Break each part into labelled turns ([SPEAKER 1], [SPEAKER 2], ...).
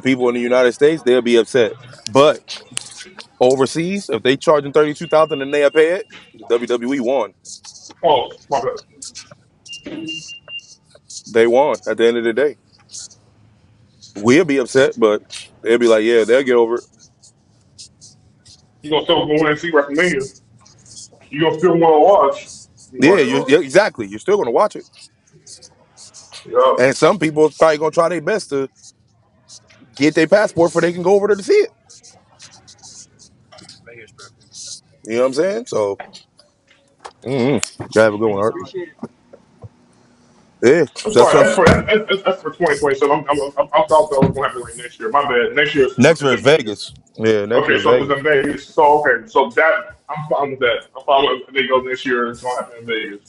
[SPEAKER 1] People in the United States, they'll be upset. But overseas, if they charging 32,000 and they pay it, the WWE won.
[SPEAKER 2] Oh, my bad.
[SPEAKER 1] They won at the end of the day. We'll be upset, but they'll be like, yeah, they'll get over it.
[SPEAKER 2] You gonna still go in and see WrestleMania? You gonna still want to watch? You
[SPEAKER 1] Yeah,
[SPEAKER 2] like,
[SPEAKER 1] yeah, exactly. You're still gonna watch it,
[SPEAKER 2] yeah,
[SPEAKER 1] and some people probably gonna try their best to get their passport before they can go over there to see it. You know what I'm saying? So, gotta have a good one, Art. Yeah,
[SPEAKER 2] I'm
[SPEAKER 1] that's
[SPEAKER 2] sorry.
[SPEAKER 1] what
[SPEAKER 2] That's for 2027. I thought that was gonna happen like next year. My bad. Next year
[SPEAKER 1] next
[SPEAKER 2] is
[SPEAKER 1] year
[SPEAKER 2] in
[SPEAKER 1] is
[SPEAKER 2] Vegas.
[SPEAKER 1] Vegas. Yeah, next year
[SPEAKER 2] Okay,
[SPEAKER 1] is
[SPEAKER 2] so it's
[SPEAKER 1] Vegas.
[SPEAKER 2] in Vegas. So okay, so that I'm fine with that. I'm fine with if they go next year. It's gonna happen in Vegas.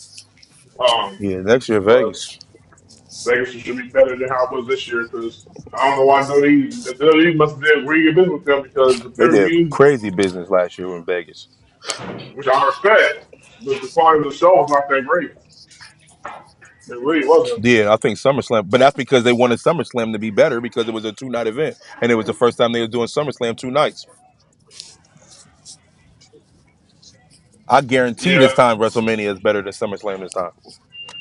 [SPEAKER 1] Yeah, next year
[SPEAKER 2] But
[SPEAKER 1] Vegas.
[SPEAKER 2] Vegas should be better than how it was this year because I don't know why WWE must have did really good business with them because the
[SPEAKER 1] They
[SPEAKER 2] pay per
[SPEAKER 1] did
[SPEAKER 2] view,
[SPEAKER 1] crazy business last year in Vegas.
[SPEAKER 2] which I respect, the quality of the show was not that great. It really wasn't.
[SPEAKER 1] Yeah, I think SummerSlam, but that's because they wanted SummerSlam to be better because it was a 2 night event, and it was the first time they were doing SummerSlam 2 nights. I guarantee
[SPEAKER 2] Yeah,
[SPEAKER 1] this time WrestleMania is better than SummerSlam this time.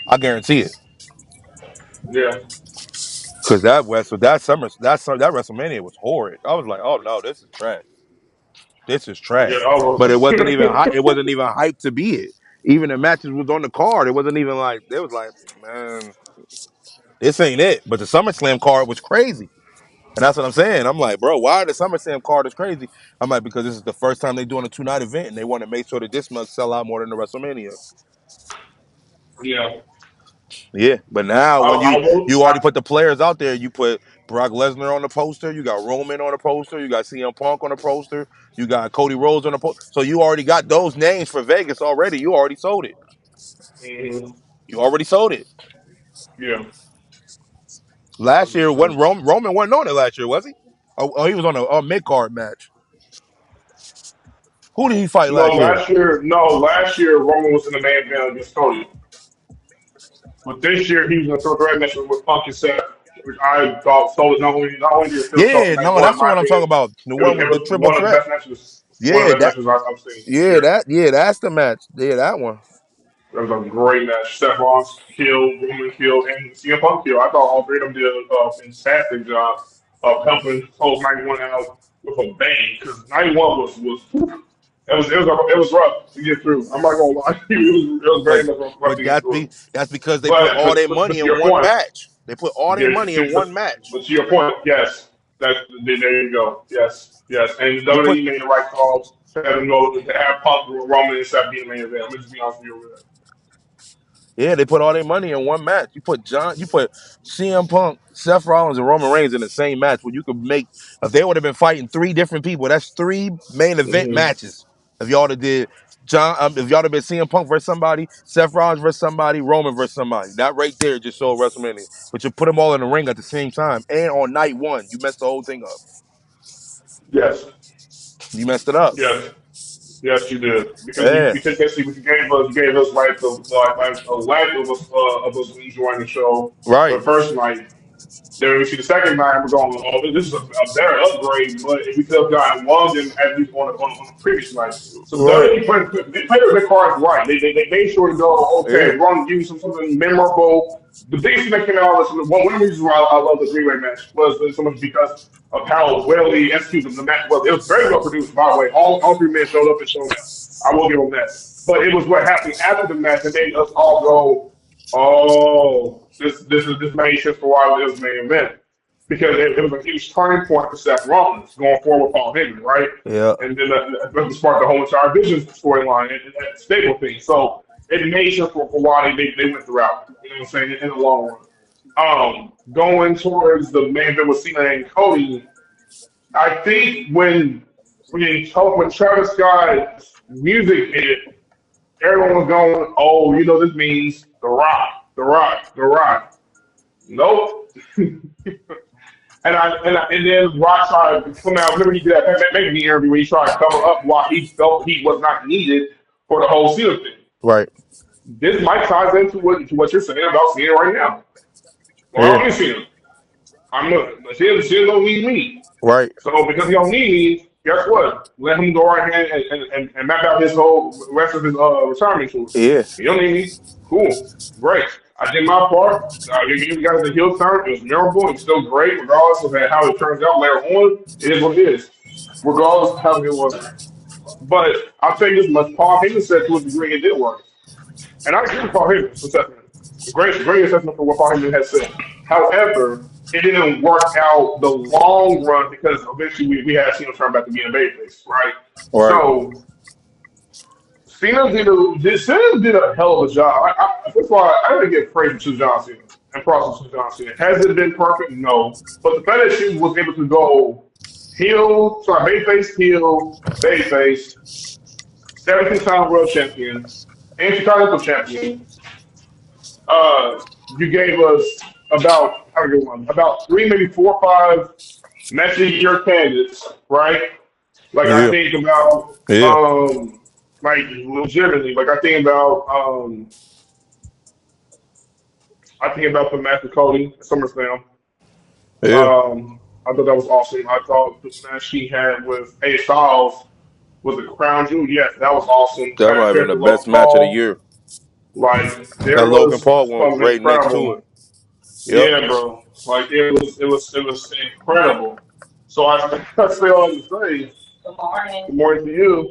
[SPEAKER 1] I guarantee it
[SPEAKER 2] yeah,
[SPEAKER 1] because that WrestleMania was horrid. I was like, oh no, this is trash. This is
[SPEAKER 2] yeah.
[SPEAKER 1] trash.
[SPEAKER 2] I
[SPEAKER 1] But it
[SPEAKER 2] was.
[SPEAKER 1] wasn't even it wasn't even hyped to be it. Even the matches was on the card. It wasn't even like it was like, man, this ain't it. But the SummerSlam card was crazy. And that's what I'm saying. I'm like, bro, why the SummerSlam card is crazy? I'm like, because this is the first time they're doing a 2 night event and they want to make sure that this must sell out more than the WrestleMania.
[SPEAKER 2] Yeah,
[SPEAKER 1] Yeah. But now when
[SPEAKER 2] I will.
[SPEAKER 1] you already put the players out there, you put Brock Lesnar on the poster, you got Roman on the poster, you got CM Punk on the poster, you got Cody Rhodes on the poster. So you already got those names for Vegas already. You already sold it.
[SPEAKER 2] Mhm.
[SPEAKER 1] You already sold it.
[SPEAKER 2] Yeah,
[SPEAKER 1] Last year, wasn't
[SPEAKER 2] 100%.
[SPEAKER 1] Roman wasn't on it last year, was he? Oh, he was on a mid card match. Who did he fight
[SPEAKER 2] No,
[SPEAKER 1] last year?
[SPEAKER 2] last year, no, last year Roman was in the main event against Cody, but this year he was in a third match with Punk and Seth, which I thought sold it. Not only did it still sell
[SPEAKER 1] Yeah,
[SPEAKER 2] from night
[SPEAKER 1] no,
[SPEAKER 2] one, in
[SPEAKER 1] that's the
[SPEAKER 2] my
[SPEAKER 1] one I'm talking
[SPEAKER 2] opinion,
[SPEAKER 1] about. The one
[SPEAKER 2] it
[SPEAKER 1] with the
[SPEAKER 2] was
[SPEAKER 1] triple threat.
[SPEAKER 2] one of
[SPEAKER 1] Yeah,
[SPEAKER 2] the best
[SPEAKER 1] that.
[SPEAKER 2] matches I've seen this year.
[SPEAKER 1] Yeah, that's the match. Yeah, that one.
[SPEAKER 2] It was a great match. Seth Rollins killed, Roman killed, and CM Punk killed. I thought all three of them did a fantastic job of helping close 91 out with a bang because 91 was it was rough to get through. I'm not gonna lie, it was
[SPEAKER 1] But
[SPEAKER 2] very much rough to get through.
[SPEAKER 1] that's because they put
[SPEAKER 2] But
[SPEAKER 1] all
[SPEAKER 2] but
[SPEAKER 1] their
[SPEAKER 2] but,
[SPEAKER 1] money
[SPEAKER 2] but to
[SPEAKER 1] in
[SPEAKER 2] your
[SPEAKER 1] one
[SPEAKER 2] point,
[SPEAKER 1] match. They put all their
[SPEAKER 2] yeah,
[SPEAKER 1] money in one match.
[SPEAKER 2] but to your point, yes, there you go. Yes, and the
[SPEAKER 1] You put
[SPEAKER 2] WWE made the right call to have them go to have Punk, Roman, and Seth being the main event. I'm gonna just be honest with you with
[SPEAKER 1] Yeah, they put all their money in one match. You put CM Punk, Seth Rollins, and Roman Reigns in the same match where you could make if they would have been fighting three different people, that's three main
[SPEAKER 2] that.
[SPEAKER 1] event matches. If y'all would have did if y'all would have been CM Punk versus somebody, Seth Rollins versus somebody, Roman versus somebody. That right there just showed WrestleMania. But you put them all in the ring at the same time. And on night one, you messed the whole thing up.
[SPEAKER 2] Yes,
[SPEAKER 1] You messed it up.
[SPEAKER 2] yes, yes, you did because
[SPEAKER 1] Yeah.
[SPEAKER 2] you basically what you gave us like a lack of us enjoying the show for
[SPEAKER 1] Right.
[SPEAKER 2] the first night. Then we see the second night, we're going, oh, this is a better upgrade, but if we could have gotten one, then at least on the previous night. So
[SPEAKER 1] Right.
[SPEAKER 2] they played their cards right. They made sure to go,
[SPEAKER 1] Yeah.
[SPEAKER 2] okay, we're going to give you something memorable. The biggest thing that came out of this, one of the reasons why I love the three-way match was so much because of how well he executed the match was. It was very well produced, by the way. All three men showed up and showed out. I will give them that. But it was what happened after the match that made us all go, oh, this made sense for why it was main event because it was a huge turning point for Seth Rollins going forward with Paul Heyman, right?
[SPEAKER 1] Yeah.
[SPEAKER 2] And then that sparked the whole entire Vision storyline and that stable thing. So it made sense for why they went throughout. You know what I'm saying in the long run. Going towards the main event with Cena and Cody, I think when Travis Scott's music hit, everyone was going, "Oh, you know this means The Rock, The Rock, The Rock." Nope. And then Rock tried to come out. Remember he did that maybe the interview where he tried to cover up why he felt he was not needed for the whole Cena thing.
[SPEAKER 1] Right.
[SPEAKER 2] This might ties into what you're saying about Cena right now. Well,
[SPEAKER 1] Yeah.
[SPEAKER 2] I don't Cena. I'm not. She don't need me.
[SPEAKER 1] Right.
[SPEAKER 2] So because he don't need me, guess what? Let him go right ahead and map out his whole rest of his retirement tour.
[SPEAKER 1] Yeah.
[SPEAKER 2] You don't need me. Cool. Great. I did my part. You guys a heel turn. It was memorable. It was still great, regardless of how it turns out later on. It is what it is. Regardless of how it was. But I'll tell you this much. Paul Heyman said to a degree it did work. And I agree with Paul Heyman's assessment. Great assessment for what Paul Heyman has said. However, it didn't work out the long run because eventually we had Cena turn back to being a babyface, right?
[SPEAKER 1] Right.
[SPEAKER 2] So Cena did a hell of a job. First of all, I gotta give praise to John Cena and props to John Cena. Has it been perfect? No. But the fact that she was able to go babyface, heel, babyface, 17-time world champion, Intercontinental champion. You gave us how many one? About three, maybe four or five match of the year candidates, right? Like I
[SPEAKER 1] Yeah.
[SPEAKER 2] think about
[SPEAKER 1] Yeah.
[SPEAKER 2] like legitimately, like I think about the match with Cody at SummerSlam.
[SPEAKER 1] Yeah.
[SPEAKER 2] I thought that was awesome. I thought the match she had with A Styles was a crown jewel. Yes, that was awesome.
[SPEAKER 1] That
[SPEAKER 2] Her
[SPEAKER 1] might have been
[SPEAKER 2] appearance
[SPEAKER 1] the
[SPEAKER 2] with
[SPEAKER 1] best
[SPEAKER 2] Logan
[SPEAKER 1] match of the
[SPEAKER 2] Paul,
[SPEAKER 1] year.
[SPEAKER 2] like
[SPEAKER 1] That
[SPEAKER 2] there
[SPEAKER 1] Logan
[SPEAKER 2] was
[SPEAKER 1] Paul one was
[SPEAKER 2] something
[SPEAKER 1] right next to
[SPEAKER 2] incredible.
[SPEAKER 1] it. Yep.
[SPEAKER 2] Yeah, bro. Like it was incredible. So I say all that to say, good morning to you.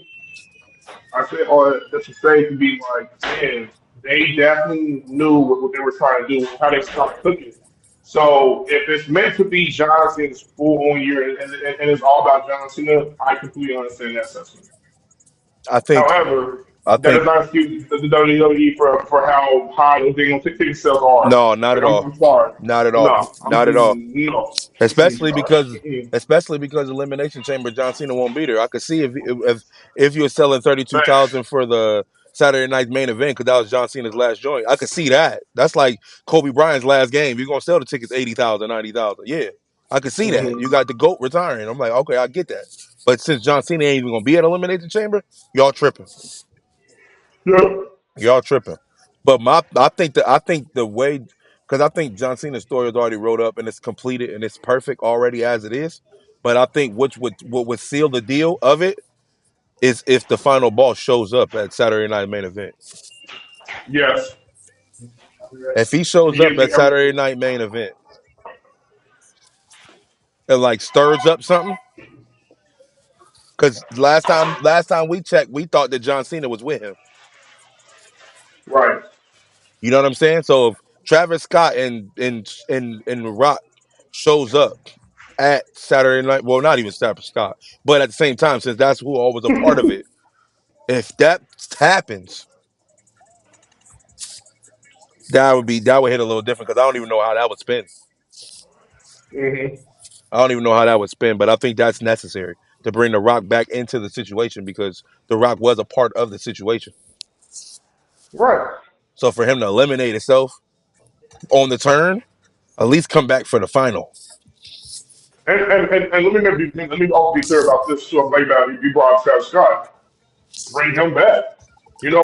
[SPEAKER 2] I say all that to say to be like, man, they definitely knew what they were trying to do, how they started cooking. So if it's meant to be John Cena's full on year and it's all about John Cena, I completely understand that assessment.
[SPEAKER 1] I think.
[SPEAKER 2] However,
[SPEAKER 1] I
[SPEAKER 2] that does
[SPEAKER 1] think.
[SPEAKER 2] not excuse the WWE for how high those damn ticket sales are.
[SPEAKER 1] No, not
[SPEAKER 2] Like
[SPEAKER 1] at all.
[SPEAKER 2] I'm sorry.
[SPEAKER 1] Not at all.
[SPEAKER 2] No,
[SPEAKER 1] Not at all.
[SPEAKER 2] no.
[SPEAKER 1] Especially
[SPEAKER 2] Mm-mm.
[SPEAKER 1] because,
[SPEAKER 2] Mm-mm.
[SPEAKER 1] Elimination Chamber, John Cena won't be there. I could see if you were selling 32,000
[SPEAKER 2] Thanks.
[SPEAKER 1] for the Saturday night main event because that was John Cena's last joint. I could see that. That's like Kobe Bryant's last game. You're gonna sell the tickets 80,000, 90,000. Yeah, I could see that.
[SPEAKER 2] Mm-hmm.
[SPEAKER 1] You got the GOAT retiring. I'm like, okay, I get that. But since John Cena ain't even gonna be at Elimination Chamber, y'all tripping.
[SPEAKER 2] Yep.
[SPEAKER 1] Y'all tripping. But I think the way, because I think John Cena's story is already wrote up and it's completed and it's perfect already as it is. But I think what would seal the deal of it is if the final boss shows up at Saturday night main event.
[SPEAKER 2] Yes.
[SPEAKER 1] If he shows
[SPEAKER 2] He
[SPEAKER 1] up
[SPEAKER 2] gives
[SPEAKER 1] at
[SPEAKER 2] me
[SPEAKER 1] Saturday
[SPEAKER 2] everything.
[SPEAKER 1] night main event and like stirs up something, because last time we checked, we thought that John Cena was with him.
[SPEAKER 2] Right.
[SPEAKER 1] You know what I'm saying? So if Travis Scott and Rock shows up at Saturday night, well, not even Travis Scott, but at the same time, since that's who all was a part of it, if that happens, that would hit a little different because I don't even know how that would spin.
[SPEAKER 2] hmm
[SPEAKER 1] I don't even know how that would spin, but I think that's necessary to bring the Rock back into the situation because the Rock was a part of the situation.
[SPEAKER 2] Right.
[SPEAKER 1] So for him to eliminate himself on the turn, at least come back for the final.
[SPEAKER 2] And let me also be clear about this too. I'm like about you brought up Travis Scott. Bring him back. You know,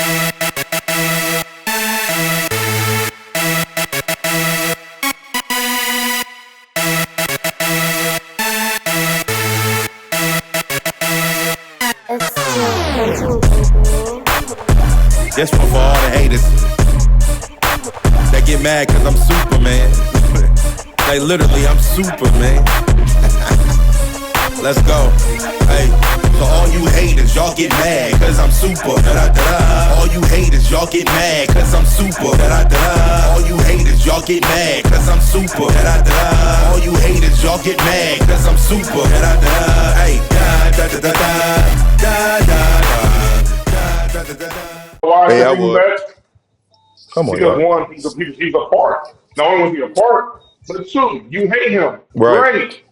[SPEAKER 3] This one for all the haters that get mad cause I'm Superman. Like literally, I'm Superman. Let's go. Hey, so all you haters, y'all get mad cause I'm super. Da-da-da-da. All you haters, y'all get mad cause I'm super. Da-da-da-da. All you haters, y'all get mad cause I'm super. Da-da-da-da. All you haters, y'all get mad cause I'm super. Da-da-da-da. Hey, da-da-da-da. Da-da-da-da. Da-da-da-da.
[SPEAKER 2] why I
[SPEAKER 1] Hey,
[SPEAKER 2] said
[SPEAKER 1] I
[SPEAKER 2] bring him
[SPEAKER 1] would.
[SPEAKER 2] back
[SPEAKER 1] Come on,
[SPEAKER 2] because
[SPEAKER 1] y'all.
[SPEAKER 2] one, he's a part. Not only was he a part, but two, you hate him.
[SPEAKER 1] Right.
[SPEAKER 2] Great.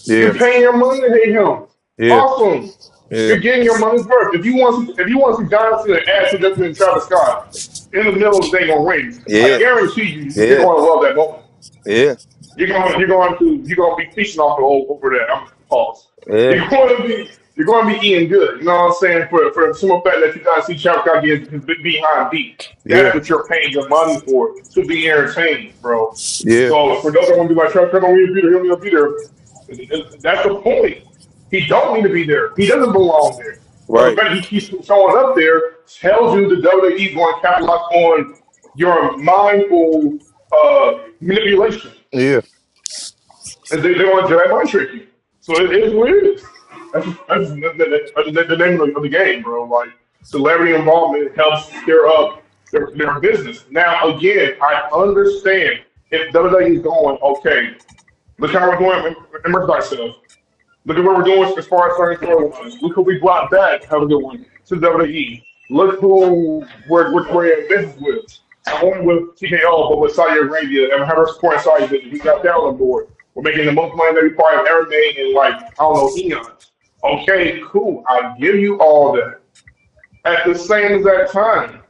[SPEAKER 1] Yeah.
[SPEAKER 2] You're paying your money to hate him.
[SPEAKER 1] Yeah.
[SPEAKER 2] Awesome.
[SPEAKER 1] Yeah.
[SPEAKER 2] You're getting your money's worth. If you want to see John Cena add to Justin and Travis Scott in the middle of the dang on ring, I
[SPEAKER 1] Yeah.
[SPEAKER 2] guarantee you're
[SPEAKER 1] Yeah.
[SPEAKER 2] going to love that moment.
[SPEAKER 1] Yeah.
[SPEAKER 2] You're going to be feasting off over that. I'm pause.
[SPEAKER 1] Yeah.
[SPEAKER 2] You're going to be you're going to be eating good. You know what I'm saying? For the simple fact that you got to see Travis Scott get his behind beat.
[SPEAKER 1] Yeah,
[SPEAKER 2] That's what you're paying your money for, to be entertained, bro.
[SPEAKER 1] yeah,
[SPEAKER 2] So for those that want to be like, Travis Scott don't need to be there, he don't need to be there. That's the point. He don't need to be there. He doesn't belong there. But the
[SPEAKER 1] right.
[SPEAKER 2] fact that he keeps showing up there tells you the WWE is going to capitalize on your mindful manipulation.
[SPEAKER 1] Yeah,
[SPEAKER 2] And they want to mind trick you. So it is what it is. That's the name of the game, bro. Like celebrity involvement helps stir up their business. Now, again, I understand if WWE is going, okay, look how we're doing in merchandise sales. Look at what we're doing as far as certain storylines. Look who we brought back. Have a good one to WWE. Look who we're in business with. I went with TKO, but with Saudi Arabia and have her support Saudi business. We got that on board. We're making the most money that we probably have ever made in like I don't know eons. Okay, cool. I give you all that. At the same exact time,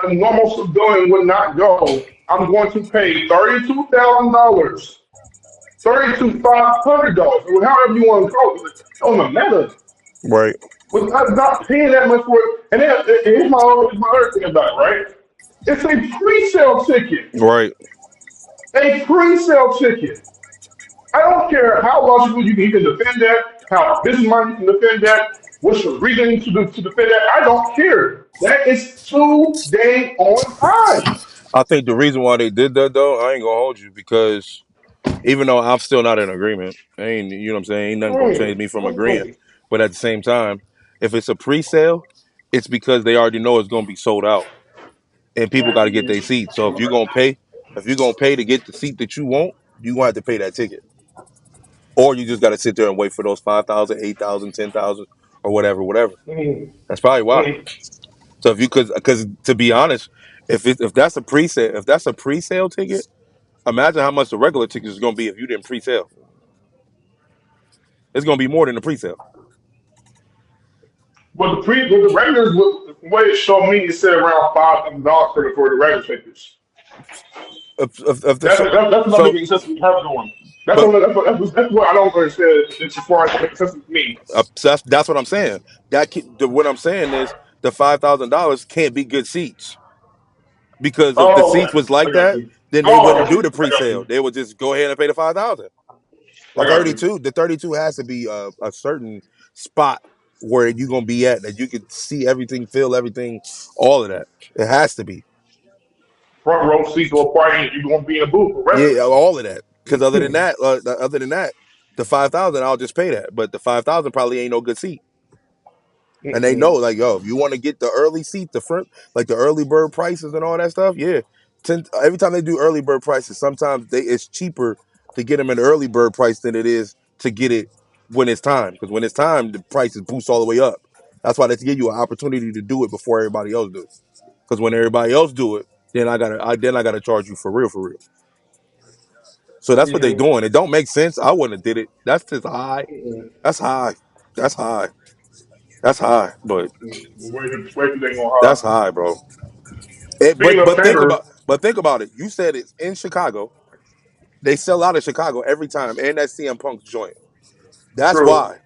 [SPEAKER 2] a normal civilian would not go. I'm going to pay $32,000 $3,500, or however you want to call it, on the meta.
[SPEAKER 1] right,
[SPEAKER 2] Was not paying that much for it. And then here's my other thing about it, right? It's a pre-sale ticket.
[SPEAKER 1] right.
[SPEAKER 2] A pre-sale ticket. I don't care how logical you can defend that, how business minded you can defend that, what's your reasoning to defend that. I don't care. That is too dang on high.
[SPEAKER 1] I think the reason why they did that though, I ain't gonna hold you because even though I'm still not in agreement, ain't you know what I'm saying? Ain't nothing gonna change me from agreeing. But at the same time, if it's a pre-sale, it's because they already know it's gonna be sold out, and people got to get their seats. So if you're gonna pay to get the seat that you want, you gonna have to pay that ticket, or you just got to sit there and wait for those 5,000, 8,000, 10,000, or whatever, whatever.
[SPEAKER 2] Mm,
[SPEAKER 1] That's probably why.
[SPEAKER 2] mm.
[SPEAKER 1] So if you could, because to be honest, if that's a pre-sale, if that's a pre-sale ticket, imagine how much the regular ticket is gonna be if you didn't pre-sale. It's gonna be more than the pre-sale.
[SPEAKER 2] With the regulars, the way it showed me, it said around $5,000 for the regular tickets.
[SPEAKER 1] If the show,
[SPEAKER 2] That's not
[SPEAKER 1] so,
[SPEAKER 2] making sense to me. How's it going? That's
[SPEAKER 1] but
[SPEAKER 2] what that's what I don't understand. As far as makes sense to me.
[SPEAKER 1] so that's what I'm saying. What I'm saying is the $5,000 can't be good seats because if the
[SPEAKER 2] Oh,
[SPEAKER 1] seats
[SPEAKER 2] okay.
[SPEAKER 1] was
[SPEAKER 2] I
[SPEAKER 1] like
[SPEAKER 2] got
[SPEAKER 1] that,
[SPEAKER 2] you.
[SPEAKER 1] then they
[SPEAKER 2] Oh, I
[SPEAKER 1] wouldn't
[SPEAKER 2] got
[SPEAKER 1] do
[SPEAKER 2] you.
[SPEAKER 1] the
[SPEAKER 2] I got
[SPEAKER 1] pre-sale.
[SPEAKER 2] you.
[SPEAKER 1] They would just go ahead and pay the 5,000.
[SPEAKER 2] I got you.
[SPEAKER 1] The 32 has to be a certain spot where you're gonna be at that you can see everything, feel everything, all of that. It has to be.
[SPEAKER 2] Front row seats to a party, you won't be in a booth for
[SPEAKER 1] Yeah,
[SPEAKER 2] wrestlers.
[SPEAKER 1] all of that. Because other than that, the 5,000, I'll just pay that. But the 5,000 probably ain't no good seat. And they know,
[SPEAKER 2] Mm-mm.
[SPEAKER 1] like, yo, if you want to get the early seat, the front, like the early bird prices and all that stuff, yeah. Every time they do early bird prices, sometimes it's cheaper to get them at an early bird price than it is to get it when it's time. Because when it's time, the prices boost all the way up. That's why they give you an opportunity to do it before everybody else do. Because when everybody else do it, then I gotta charge you for real, for real. So that's what they
[SPEAKER 2] Mm-mm.
[SPEAKER 1] doing. It don't make sense. I wouldn't have did it. That's just high.
[SPEAKER 2] Mm-mm.
[SPEAKER 1] That's high. That's high. That's high. But
[SPEAKER 2] Way too dang on
[SPEAKER 1] that's
[SPEAKER 2] high.
[SPEAKER 1] high, bro.
[SPEAKER 2] Speaking of standards,
[SPEAKER 1] But think about it. You said it's in Chicago. They sell out of Chicago every time, and that's CM Punk's joint. That's
[SPEAKER 2] true.
[SPEAKER 1] why.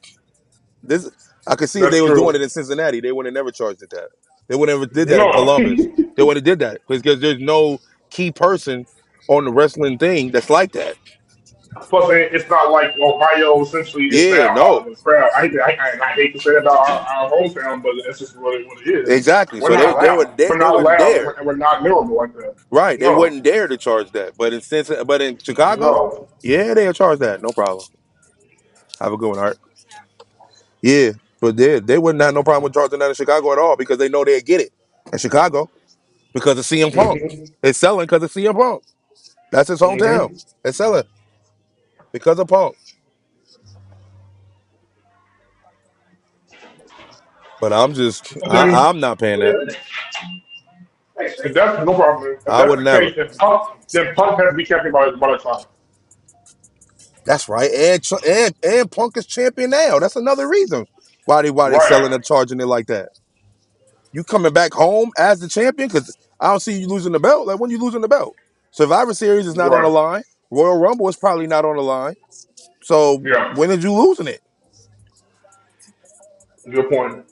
[SPEAKER 1] This I could see if
[SPEAKER 2] That's
[SPEAKER 1] they was doing it
[SPEAKER 2] true.
[SPEAKER 1] in Cincinnati, they would have never charged it that. They would have never did that in
[SPEAKER 2] No.
[SPEAKER 1] Columbus. They would have did that because there's no key person on the wrestling thing that's like that.
[SPEAKER 2] Plus, it's not like Ohio essentially is
[SPEAKER 1] Yeah,
[SPEAKER 2] now
[SPEAKER 1] no,
[SPEAKER 2] housing this crowd. I hate to say that about our hometown, but that's just what it is.
[SPEAKER 1] exactly.
[SPEAKER 2] We're
[SPEAKER 1] So
[SPEAKER 2] not loud. We're
[SPEAKER 1] they
[SPEAKER 2] not
[SPEAKER 1] wouldn't
[SPEAKER 2] loud,
[SPEAKER 1] dare.
[SPEAKER 2] and we're not memorable like that.
[SPEAKER 1] Right, they
[SPEAKER 2] No,
[SPEAKER 1] wouldn't dare to charge that. But in Chicago,
[SPEAKER 2] no.
[SPEAKER 1] yeah, they'll charge that. No problem. Have a good one, Art. Yeah, but they wouldn't have no problem with charging that in Chicago at all because they know they'd get it in Chicago because of CM Punk.
[SPEAKER 2] Mm-hmm.
[SPEAKER 1] It's selling because of CM Punk. That's his hometown.
[SPEAKER 2] Mm-hmm.
[SPEAKER 1] It's selling because of Punk. But
[SPEAKER 2] Then,
[SPEAKER 1] I'm not paying that.
[SPEAKER 2] if that's no problem. If
[SPEAKER 1] I
[SPEAKER 2] that's
[SPEAKER 1] would
[SPEAKER 2] the
[SPEAKER 1] never.
[SPEAKER 2] case, then Punk has to be champion by the time.
[SPEAKER 1] That's right. And Punk is champion now. That's another reason why they selling
[SPEAKER 2] Right.
[SPEAKER 1] and charging it like that. You coming back home as the champion because I don't see you losing the belt. Like when you losing the belt, Survivor Series is not on the
[SPEAKER 2] Right.
[SPEAKER 1] line. Royal Rumble is probably not on the line. So
[SPEAKER 2] Yeah.
[SPEAKER 1] when did you losing it?
[SPEAKER 2] Good point.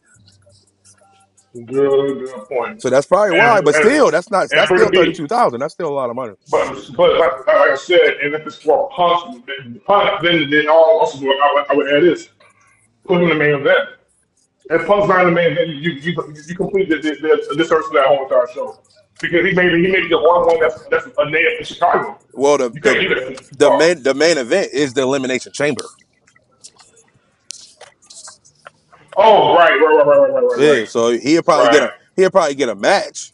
[SPEAKER 2] Good point.
[SPEAKER 1] So that's probably why. But
[SPEAKER 2] And
[SPEAKER 1] still, that's
[SPEAKER 2] for the
[SPEAKER 1] still
[SPEAKER 2] beat,
[SPEAKER 1] 32,000. That's still a lot of money.
[SPEAKER 2] but like I said, and if it's for Punk, then all also I would add this: put him in the main event. If Punk's not in the main event, you complete the disservice to that whole entire show because he may be the only one that's a native in Chicago.
[SPEAKER 1] Well,
[SPEAKER 2] You can't do that from
[SPEAKER 1] the
[SPEAKER 2] far.
[SPEAKER 1] main event is the elimination chamber.
[SPEAKER 2] Oh, right.
[SPEAKER 1] Yeah, so
[SPEAKER 2] Right.
[SPEAKER 1] he'll probably get a match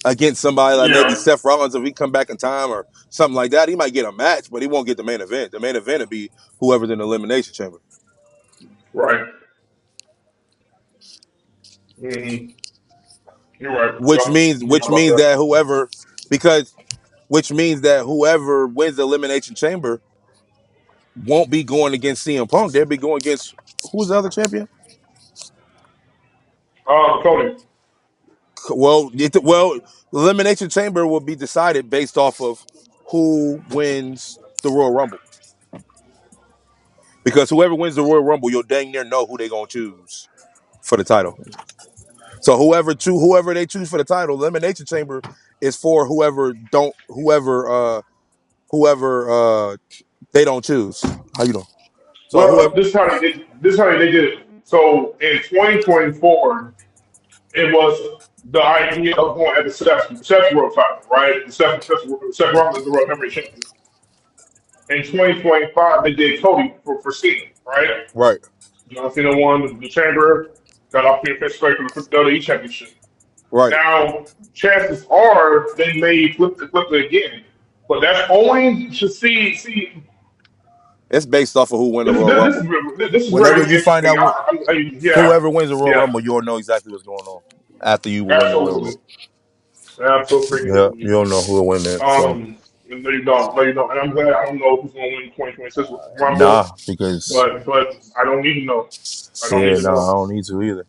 [SPEAKER 1] against somebody like maybe
[SPEAKER 2] Yeah,
[SPEAKER 1] Seth Rollins if he come back in time or something like that. He might get a match, but he won't get the main event. The main event will be whoever's in the elimination chamber,
[SPEAKER 2] right. Mm-hmm. You're right.
[SPEAKER 1] which
[SPEAKER 2] Yep.
[SPEAKER 1] means
[SPEAKER 2] You're
[SPEAKER 1] which
[SPEAKER 2] right about
[SPEAKER 1] means
[SPEAKER 2] that.
[SPEAKER 1] that whoever wins the elimination chamber won't be going against CM Punk. They'll be going against who's the other champion?
[SPEAKER 2] Cody.
[SPEAKER 1] Well, elimination chamber will be decided based off of who wins the Royal Rumble. Because whoever wins the Royal Rumble, you'll dang near know who they're gonna choose for the title. So whoever they choose for the title, elimination chamber is for whoever they don't choose. How you doing? So
[SPEAKER 2] Well,
[SPEAKER 1] whoever
[SPEAKER 2] this is how they did. This is how they did it. So in 2024, it was the idea of going at the Seth World title, right? Seth Rollins is the World Heavyweight Champion. In 2025, they did Cody for Cena, right?
[SPEAKER 1] right,
[SPEAKER 2] John Cena won the Chamber, got opportunity to participate for the WWE Championship.
[SPEAKER 1] right.
[SPEAKER 2] Now, chances are they may flip it again, but that's only to see.
[SPEAKER 1] It's based off of who win the
[SPEAKER 2] This is
[SPEAKER 1] Royal
[SPEAKER 2] this
[SPEAKER 1] Rumble.
[SPEAKER 2] is this is
[SPEAKER 1] Whenever
[SPEAKER 2] very
[SPEAKER 1] you find
[SPEAKER 2] interesting.
[SPEAKER 1] out
[SPEAKER 2] Yeah,
[SPEAKER 1] whoever wins the Royal
[SPEAKER 2] yeah,
[SPEAKER 1] Rumble, you'll know exactly what's going on after you will win the Royal
[SPEAKER 2] absolutely,
[SPEAKER 1] Rumble. Yeah,
[SPEAKER 2] absolutely.
[SPEAKER 1] you'll know who will win that. So
[SPEAKER 2] No, you don't. No, you don't. And I'm glad I don't know who's going to win 2026
[SPEAKER 1] nah,
[SPEAKER 2] Rumble,
[SPEAKER 1] because
[SPEAKER 2] but I don't need to know. I don't need
[SPEAKER 1] yeah,
[SPEAKER 2] to
[SPEAKER 1] nah, I
[SPEAKER 2] know.
[SPEAKER 1] don't need to either.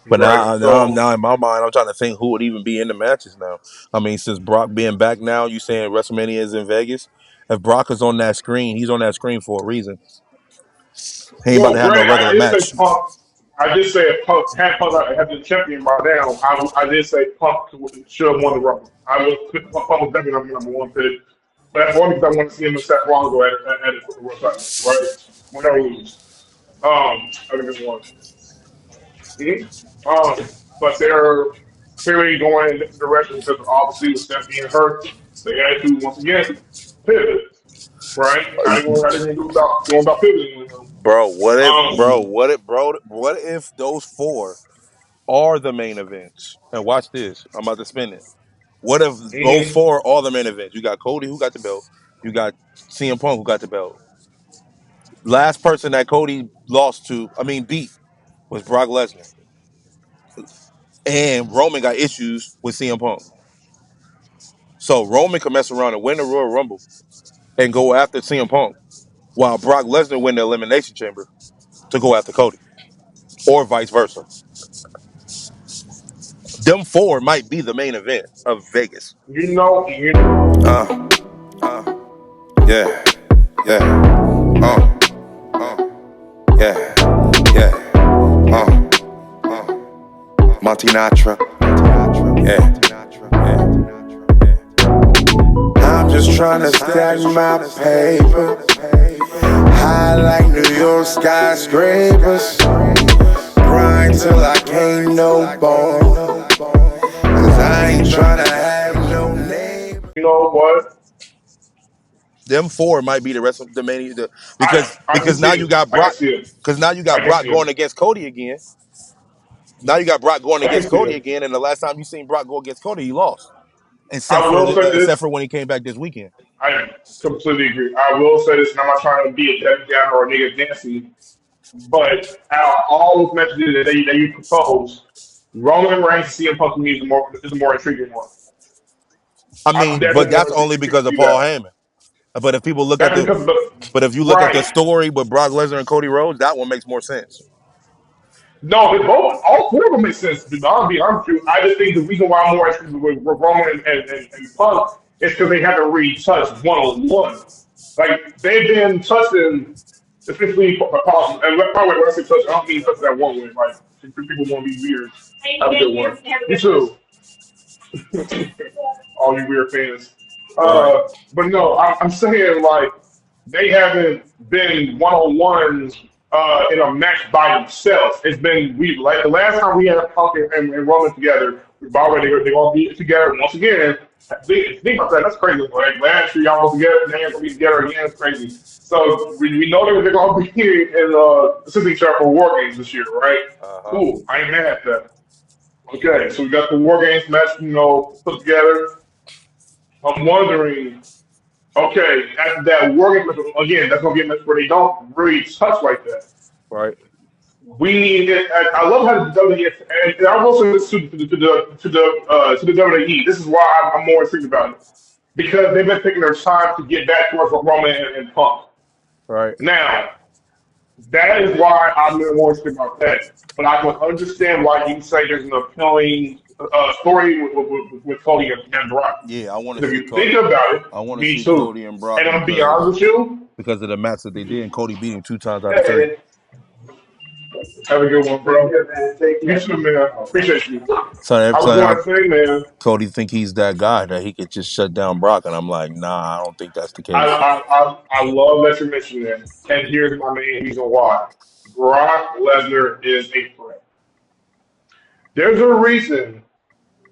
[SPEAKER 1] But
[SPEAKER 2] Right. So,
[SPEAKER 1] now in my mind, I'm trying to think who would even be in the matches now. I mean, since Brock being back now, you saying WrestleMania is in Vegas. If Brock is on that screen, he's on that screen for a reason. He ain't about to
[SPEAKER 2] well,
[SPEAKER 1] have no
[SPEAKER 2] Greg,
[SPEAKER 1] regular
[SPEAKER 2] I did say
[SPEAKER 1] match.
[SPEAKER 2] Punk. I did say if Punk had been champion by now. I did say Punk should have won the Rumble. Punk was definitely number one pick. But that's only because I want to see him and Seth Rollins go at it for the world title, right? Win or lose. I think it's one. Mhm. But they're clearly going in a different direction because obviously with Steph being hurt, they had to once again pivot, right? How they gonna go about pivoting with him? Um,
[SPEAKER 1] What if those four are the main events? And watch this. I'm about to spin it. What if those
[SPEAKER 2] mhm.
[SPEAKER 1] four are the main events? You got Cody who got the belt. You got CM Punk who got the belt. Last person that Cody beat was Brock Lesnar. And Roman got issues with CM Punk. So Roman can mess around and win the Royal Rumble and go after CM Punk, while Brock Lesnar win the Elimination Chamber to go after Cody, or vice versa. Them four might be the main event of Vegas.
[SPEAKER 2] You
[SPEAKER 3] Uh, yeah, yeah, yeah, yeah, Monty Natra, yeah, I'm just trying to stack my paper, high like New York skyscrapers, grind till I can't no more, 'cause I ain't trying to have no neighbor.
[SPEAKER 2] know what?
[SPEAKER 1] Them four might be the rest of the main
[SPEAKER 2] I can
[SPEAKER 1] because
[SPEAKER 2] see
[SPEAKER 1] now you
[SPEAKER 2] it.
[SPEAKER 1] got
[SPEAKER 2] I can
[SPEAKER 1] Brock
[SPEAKER 2] see it.
[SPEAKER 1] because now you got
[SPEAKER 2] I can
[SPEAKER 1] Brock
[SPEAKER 2] see
[SPEAKER 1] going
[SPEAKER 2] it.
[SPEAKER 1] against Cody again. Now you got Brock going
[SPEAKER 2] I can
[SPEAKER 1] against
[SPEAKER 2] see
[SPEAKER 1] Cody
[SPEAKER 2] it.
[SPEAKER 1] again, and the last time you seen Brock go against Cody, he lost,
[SPEAKER 2] I will say
[SPEAKER 1] except
[SPEAKER 2] this.
[SPEAKER 1] for when he came back this weekend.
[SPEAKER 2] I completely agree. I will say this, and I'm not trying to be a Debbie Downer or a nigga Nancy, but out of all those matches that you propose, Roman Reigns and CM Punk to me is the more intriguing one.
[SPEAKER 1] I
[SPEAKER 2] I'm
[SPEAKER 1] mean, but
[SPEAKER 2] definitely more
[SPEAKER 1] that's only
[SPEAKER 2] intrigued to
[SPEAKER 1] because of
[SPEAKER 2] see
[SPEAKER 1] Paul
[SPEAKER 2] that.
[SPEAKER 1] Heyman. But if people look at
[SPEAKER 2] That's
[SPEAKER 1] the
[SPEAKER 2] because of the
[SPEAKER 1] But if you look at the
[SPEAKER 2] right.
[SPEAKER 1] story with Brock Lesnar and Cody Rhodes, that one makes more sense.
[SPEAKER 2] No, they both all four of them make sense. I'll be honest with you. I just think the reason why I'm more interested with Roman and Punk is because they haven't really touched one on one. Like they've been touching. Essentially, possible. And by the way, when I say touch, I don't mean touch that one way. Like, some people want to be weird. Have a good one. You too. All you weird fans.
[SPEAKER 1] Right.
[SPEAKER 2] But no, I'm saying like they haven't been one on ones in a match by themselves. It's been we like the last time we had Punk and Roman together. We've already they all be together once again. Think about that. That's crazy. Like last year y'all was together, now you're gonna be together again. It's crazy. So we know they're gonna be in assisting each other for war games this year, right?
[SPEAKER 1] Uh-huh.
[SPEAKER 2] Cool. I ain't mad at that. Okay, so we got the war games match, put together. I'm wondering, okay, after that war game, again, that's gonna be a match where they don't really touch like that.
[SPEAKER 1] Right.
[SPEAKER 2] We need it. I love how the WWE, and I will say this to the WWE. This is why I'm more intrigued about it because they've been taking their time to get back towards Roman and Punk.
[SPEAKER 1] Right.
[SPEAKER 2] Now, that is why I'm more interested about that. But I can understand why you say there's an appealing story with Cody and Brock.
[SPEAKER 1] Yeah, I want to
[SPEAKER 2] Because if
[SPEAKER 1] see
[SPEAKER 2] you think about it,
[SPEAKER 1] I want to
[SPEAKER 2] me
[SPEAKER 1] see
[SPEAKER 2] too.
[SPEAKER 1] Cody and Brock
[SPEAKER 2] And I'm gonna be honest with you.
[SPEAKER 1] because of the match that they did, and Cody beat him 2 times out of 3.
[SPEAKER 2] Hey, have a good one, bro. You too, man. Appreciate you.
[SPEAKER 1] So
[SPEAKER 2] I
[SPEAKER 1] every
[SPEAKER 2] was
[SPEAKER 1] time
[SPEAKER 2] going to say, man,
[SPEAKER 1] Cody think he's that guy that he could just shut down Brock, and I'm like, nah, I don't think that's the
[SPEAKER 2] I,
[SPEAKER 1] case.
[SPEAKER 2] I, I love that you mentioned that. And here's my main reason why. Brock Lesnar is a threat. There's a reason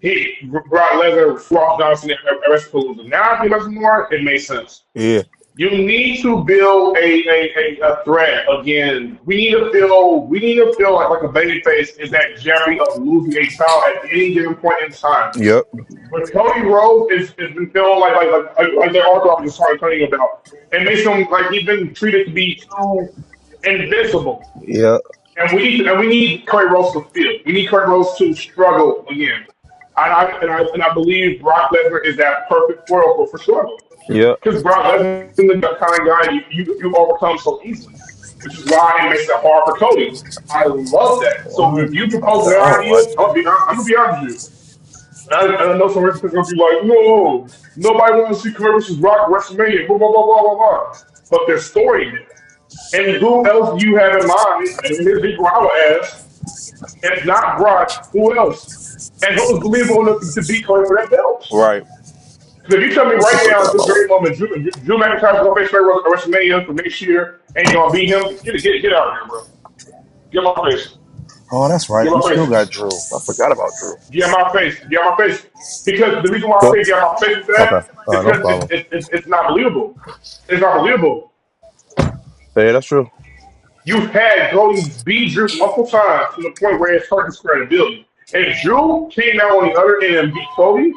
[SPEAKER 2] Brock Lesnar fought Johnson at WrestlePalooza. Now I think that's more, it makes sense.
[SPEAKER 1] Yeah.
[SPEAKER 2] You need to build a threat again. We need to feel like a baby face is at jeopardy of losing a child at any given point in time.
[SPEAKER 1] Yep.
[SPEAKER 2] But Cody Rhodes is been feeling like the article I was just started telling you about. It makes him like he's been treated to be too invincible.
[SPEAKER 1] Yeah.
[SPEAKER 2] And we need Cody Rhodes to feel. We need Cody Rhodes to struggle again. And I believe Brock Lesnar is that perfect foil for struggle.
[SPEAKER 1] Yeah.
[SPEAKER 2] Because Brock Lesnar is the kind of guy you overcome so easily, which is why it makes it hard for Cody. I love that. So
[SPEAKER 1] What?
[SPEAKER 2] if you propose
[SPEAKER 1] I
[SPEAKER 2] that
[SPEAKER 1] don't
[SPEAKER 2] idea,
[SPEAKER 1] like that.
[SPEAKER 2] I'm gonna be honest with you. And I know some wrestlers are gonna be like, no, nobody wants to see Cody versus Rock at WrestleMania, blah blah blah blah blah blah. But there's story there. And who else do you have in mind? And here's the people I would ask. If not Brock, who else? And who's believable enough to beat Cody for that belt?
[SPEAKER 1] Right.
[SPEAKER 2] Because if you tell me
[SPEAKER 1] She
[SPEAKER 2] right
[SPEAKER 1] put
[SPEAKER 2] now,
[SPEAKER 1] that
[SPEAKER 2] at
[SPEAKER 1] on
[SPEAKER 2] this
[SPEAKER 1] my
[SPEAKER 2] very
[SPEAKER 1] way.
[SPEAKER 2] moment, Drew McIntyre's going to face Ray at WrestleMania for next year, and you're going to beat him, get out of here, bro. Get out my face.
[SPEAKER 1] Oh, that's right.
[SPEAKER 2] Get
[SPEAKER 1] You
[SPEAKER 2] out my
[SPEAKER 1] still got
[SPEAKER 2] face.
[SPEAKER 1] Drew. I forgot about Drew.
[SPEAKER 2] Get out my face. Get out my face. Because the reason why I
[SPEAKER 1] Go.
[SPEAKER 2] say get out my face with that
[SPEAKER 1] Okay.
[SPEAKER 2] is
[SPEAKER 1] No
[SPEAKER 2] because
[SPEAKER 1] problem.
[SPEAKER 2] it's not believable. It's not believable.
[SPEAKER 1] Yeah, that's true.
[SPEAKER 2] You've had Cody beat Drew multiple times to the point where it's hurt his credibility. If Drew came out on the other end and beat Cody,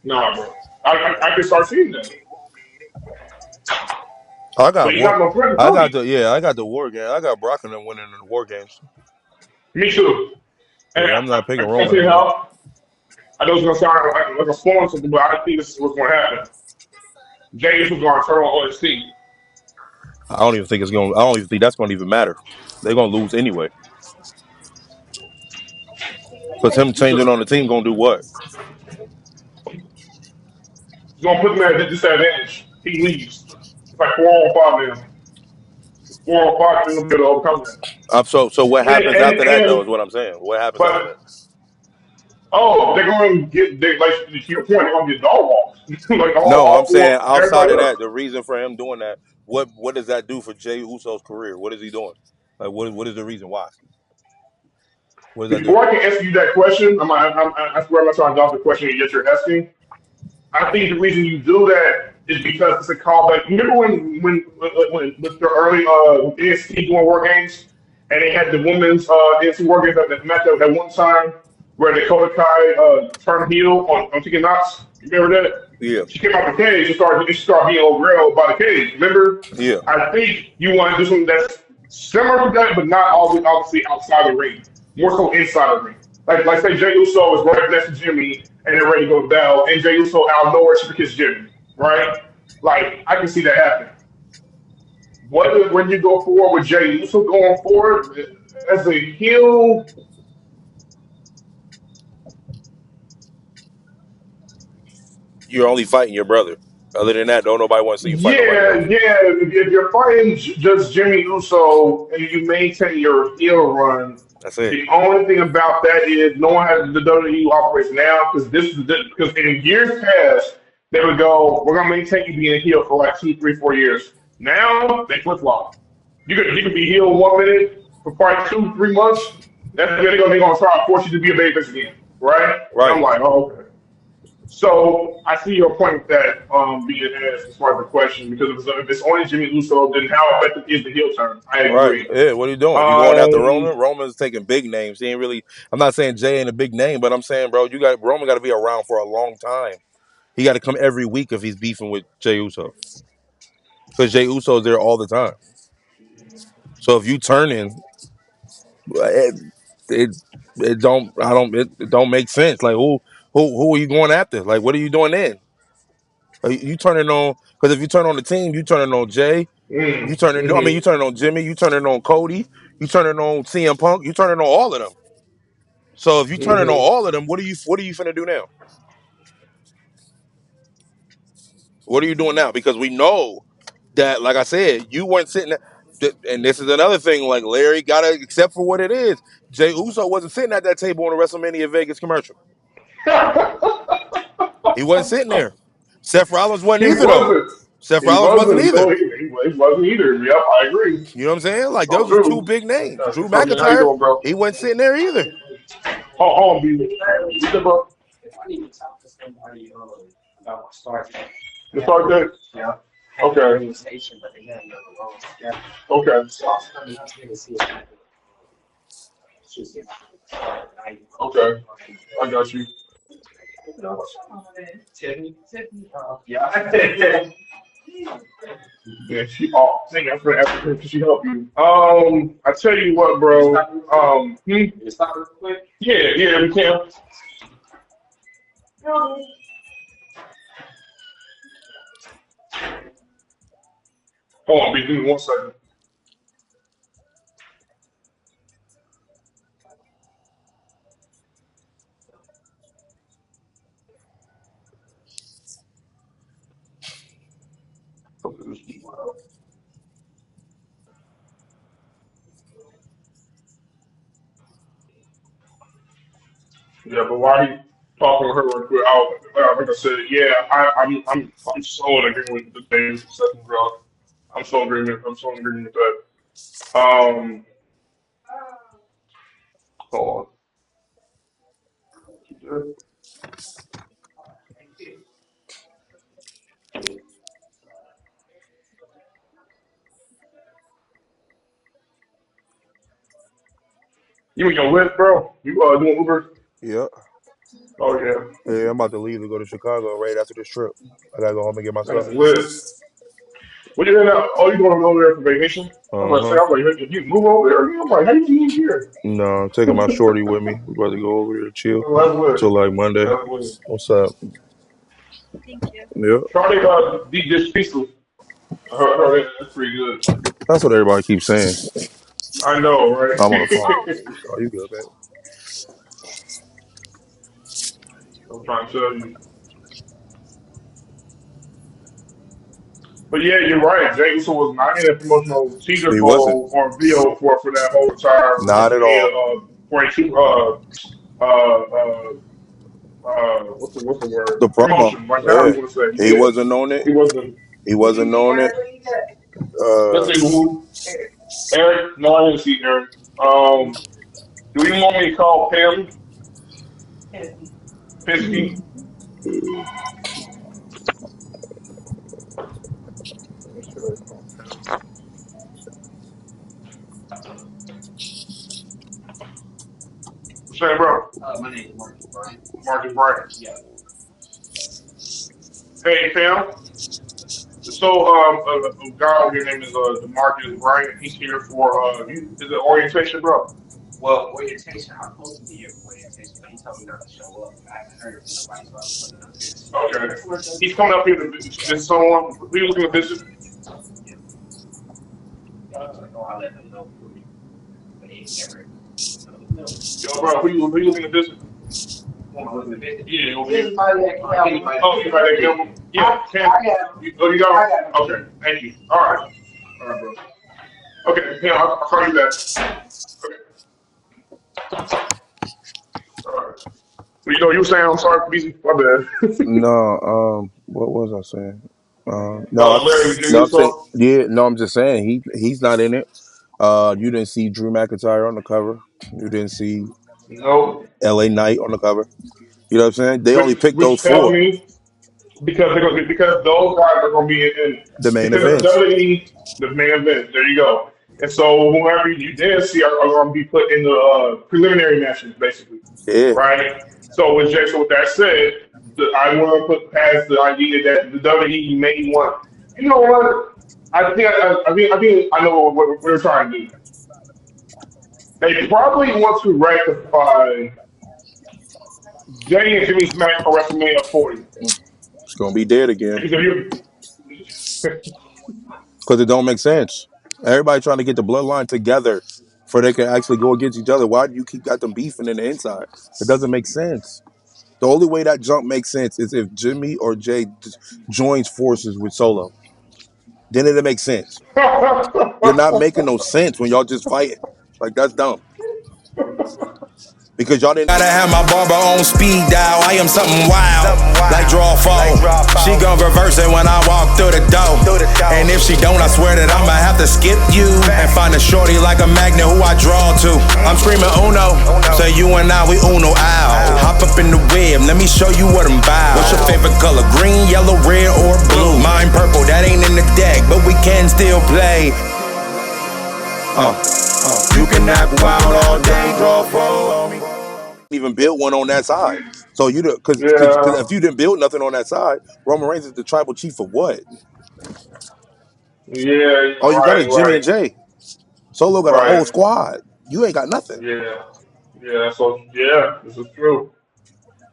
[SPEAKER 2] nah, bro. I can start seeing that.
[SPEAKER 1] I
[SPEAKER 2] But
[SPEAKER 1] got
[SPEAKER 2] you
[SPEAKER 1] war.
[SPEAKER 2] got no
[SPEAKER 1] I got
[SPEAKER 2] credibility.
[SPEAKER 1] I got the war game. I got Brock and them winning the war games.
[SPEAKER 2] Me too. And
[SPEAKER 1] Yeah, I'm not picking
[SPEAKER 2] I
[SPEAKER 1] Roman
[SPEAKER 2] tell you
[SPEAKER 1] anymore.
[SPEAKER 2] how, I know it's going to sound like a spoiler something, but I think this is what's going to happen. Jay is going to turn on OST.
[SPEAKER 1] I don't even think it's going. I don't even think that's going to even matter. They're going to lose anyway. Because him
[SPEAKER 2] Me
[SPEAKER 1] changing
[SPEAKER 2] too.
[SPEAKER 1] on the team going to do what?
[SPEAKER 2] He's going to put him at a disadvantage. He leaves. It's like 4 on 5 now. 4 on 5, and he'll be able to overcome that.
[SPEAKER 1] So what
[SPEAKER 2] And,
[SPEAKER 1] happens
[SPEAKER 2] and,
[SPEAKER 1] after that though? Is
[SPEAKER 2] and
[SPEAKER 1] what I'm saying. What happens after that?
[SPEAKER 2] but they're going to get like to your point. They're going to get dog walked, like
[SPEAKER 1] No, I'm
[SPEAKER 2] all
[SPEAKER 1] saying
[SPEAKER 2] four
[SPEAKER 1] outside
[SPEAKER 2] everybody
[SPEAKER 1] of that,
[SPEAKER 2] else.
[SPEAKER 1] the reason for him doing that, what does that do for Jay Uso's career? What is he doing? Like, what is the reason why? What does that do?
[SPEAKER 2] Before I can answer you that question, I swear I'm not trying to dodge the question that you're asking. I think the reason you do that is because it's a callback. Remember when with the early NXT doing war games, and they had the women's NXT war games that met at one time where Dakota Kai turned heel on Tegan Knox. You remember that?
[SPEAKER 1] Yeah,
[SPEAKER 2] She came out the cage and started being overrailed by the cage. Remember?
[SPEAKER 1] yeah,
[SPEAKER 2] I think you want to do something that's similar to that, but not always obviously outside the ring, more so inside the ring. Like say Jey Uso is right next to Jimmy and they're ready to go down, and Jey Uso out of nowhere she kiss Jimmy, right? Like I can see that happen. What if when you go forward with Jey Uso going forward as a heel?
[SPEAKER 1] you're only fighting your brother. Other than that, don't nobody want to see you fight nobody
[SPEAKER 2] Yeah,
[SPEAKER 1] else.
[SPEAKER 2] yeah. If you're fighting just Jimmy Uso and you maintain your heel run,
[SPEAKER 1] That's it.
[SPEAKER 2] the only thing about that is no one has the WWE operates now because because in years past they would go, we're gonna maintain you being heel for like 2, 3, 4 years. Now they flip flop. You could be heel 1 minute for probably 2, 3 months. That's when they're gonna try to force you to be a babyface again, right? And I'm
[SPEAKER 1] Right.
[SPEAKER 2] like, oh, okay. So I see your point with that being asked as far as the question because if it's only Jimmy Uso, then how effective is the heel turn? I
[SPEAKER 1] Right.
[SPEAKER 2] agree.
[SPEAKER 1] Yeah. What are you doing? You going after
[SPEAKER 2] Um,
[SPEAKER 1] Roman? Roman's taking big names. He ain't really. I'm not saying Jay ain't a big name, but I'm saying, bro, you got Roman got to be around for a long time. He got to come every week if he's beefing with Jay Uso, because Jay Uso's there all the time. So if you turning, it it, it don't I don't it don't make sense. Like who are you going after? Like what are you doing then? You turning on because if you turn on the team, you turning on Jay. You turning. I mean, you
[SPEAKER 2] mhm.
[SPEAKER 1] turning on Jimmy. You turning on Cody. You turning on CM Punk. You turning on all of them. So if you turning on all of them, what are you finna do now? What are you doing now? Because we know that, like I said, you weren't sitting there. And this is another thing. Like Larry got to accept for what it is. Jay Uso wasn't sitting at that table on the WrestleMania Vegas commercial. He wasn't sitting there. Seth Rollins wasn't
[SPEAKER 2] He
[SPEAKER 1] either though.
[SPEAKER 2] wasn't.
[SPEAKER 1] Seth
[SPEAKER 2] He
[SPEAKER 1] Rollins wasn't
[SPEAKER 2] wasn't.
[SPEAKER 1] either.
[SPEAKER 2] No, he wasn't either. Yep, I agree.
[SPEAKER 1] You know what I'm saying? Like
[SPEAKER 2] So
[SPEAKER 1] those was two
[SPEAKER 2] true.
[SPEAKER 1] big names. Drew
[SPEAKER 2] So, how you
[SPEAKER 1] McIntyre,
[SPEAKER 2] doing, bro?
[SPEAKER 1] he wasn't sitting there either.
[SPEAKER 2] Oh, B. You good, bro? The start date? Okay. Okay. Okay. I got you. Yeah, she. Oh, dang, I forgot Africa. Can she help you? I tell you what, bro. Yeah, yeah, we can. Hold on, B. Give me 1 second. Yeah, but while he talking with her real quick, like I said, yeah, I'm so in agreement with the things second bro. I'm so in agreement. I'm so in agreement with that. Hold on. You in your list, bro? You doing Uber?
[SPEAKER 1] Yeah.
[SPEAKER 2] Oh yeah,
[SPEAKER 1] Yeah, I'm about to leave to go to Chicago right after this trip. I gotta go home and get my stuff.
[SPEAKER 2] that's lit. What you in now? Oh, you going over there for vacation? I'm
[SPEAKER 1] Uh
[SPEAKER 2] gonna say,
[SPEAKER 1] huh.
[SPEAKER 2] I'm like, hey, you move over there? I'm like, how you get here?
[SPEAKER 1] No, I'm taking my shorty with me. We about to go over there chill
[SPEAKER 2] Oh, that's lit.
[SPEAKER 1] till like Monday.
[SPEAKER 2] That's lit.
[SPEAKER 1] What's up? Yeah.
[SPEAKER 2] Charlie, DJ Pistol. That's pretty good.
[SPEAKER 1] That's what everybody keeps saying.
[SPEAKER 2] I know, right?
[SPEAKER 1] I'm on the phone. Oh, you good, man?
[SPEAKER 2] I'm trying to tell you. But yeah, you're right. Jay Uso was not in a promotional teaser
[SPEAKER 1] He wasn't.
[SPEAKER 2] photo or video for that whole entire
[SPEAKER 1] Not at
[SPEAKER 2] WrestleMania
[SPEAKER 1] all.
[SPEAKER 2] 42 uh what's the word?
[SPEAKER 1] The promo.
[SPEAKER 2] Promotion, like however
[SPEAKER 1] Yeah.
[SPEAKER 2] you want to say.
[SPEAKER 1] He
[SPEAKER 2] Yeah.
[SPEAKER 1] wasn't on it.
[SPEAKER 2] He wasn't.
[SPEAKER 1] He wasn't on it.
[SPEAKER 2] Let's
[SPEAKER 1] Uh,
[SPEAKER 2] see who. Eric? No, I didn't see Eric. Do you want me to call Pam Pinsky? Say, bro. Marcus Bryant. Hey, Pam. So, a guy over here named is Demarcus Bryant. He's here for is it orientation, bro? Okay. He's coming up here to visit someone. Who you looking to visit? Yo, bro, who you looking to visit? Yeah, over here. Oh, anybody that can? Yeah, Cam. Oh, you got him? Okay, thank you. All right, bro. Okay, Cam, I'll call you back. Okay, all right. So you know you were saying I'm sorry, busy. My bad.
[SPEAKER 1] No, what was I saying? No,
[SPEAKER 2] Larry, you
[SPEAKER 1] no,
[SPEAKER 2] do
[SPEAKER 1] I'm saying
[SPEAKER 2] so?
[SPEAKER 1] yeah. No, I'm just saying he's not in it. You didn't see Drew McIntyre on the cover. You didn't see
[SPEAKER 2] No.
[SPEAKER 1] L.A. Knight on the cover. You know what I'm saying? They only picked those
[SPEAKER 2] Which tells
[SPEAKER 1] four,
[SPEAKER 2] me because those guys are going to be in
[SPEAKER 1] the main
[SPEAKER 2] because
[SPEAKER 1] events.
[SPEAKER 2] WWE the main event. There you go. And so whoever you did see are going to be put in the preliminary matches, basically,
[SPEAKER 1] Yeah,
[SPEAKER 2] right? So with Jason, with that said, I want to put past the idea that the WWE may want. You know what? I know what we're trying to do. They probably want to rectify Jay and Jimmy's match for WrestleMania 40.
[SPEAKER 1] it's gonna be dead again
[SPEAKER 2] Because if you
[SPEAKER 1] because it don't make sense. Everybody trying to get the bloodline together for they can actually go against each other. Why do you keep got them beefing in the inside? It doesn't make sense. The only way that jump makes sense is if Jimmy or Jay joins forces with Solo. Then it'll make sense. You're not making no sense when y'all just fighting. Like that's dumb. Because y'all didn't.
[SPEAKER 3] Gotta have my barber on speed dial. I am something wild, like draw phone. She gon' reverse it when I walk through the door. And if she don't, I swear that I'ma have to skip you and find a shorty like a magnet who I draw to. I'm screaming Uno, so you and I we Uno out. Hop up in the web, let me show you what I'm about. What's your favorite color? Green, yellow, red, or blue? Mine purple, that ain't in the deck, but we can still play. You can act wild all day, draw phone.
[SPEAKER 1] Even build one on that side. So you because
[SPEAKER 2] Yeah,
[SPEAKER 1] if you didn't build nothing on that side, Roman Reigns is the tribal chief of what?
[SPEAKER 2] yeah,
[SPEAKER 1] All you got is Jimmy and
[SPEAKER 2] right,
[SPEAKER 1] Jay. Solo got a whole
[SPEAKER 2] right.
[SPEAKER 1] squad. You ain't got nothing.
[SPEAKER 2] Yeah, yeah. So yeah, this is true.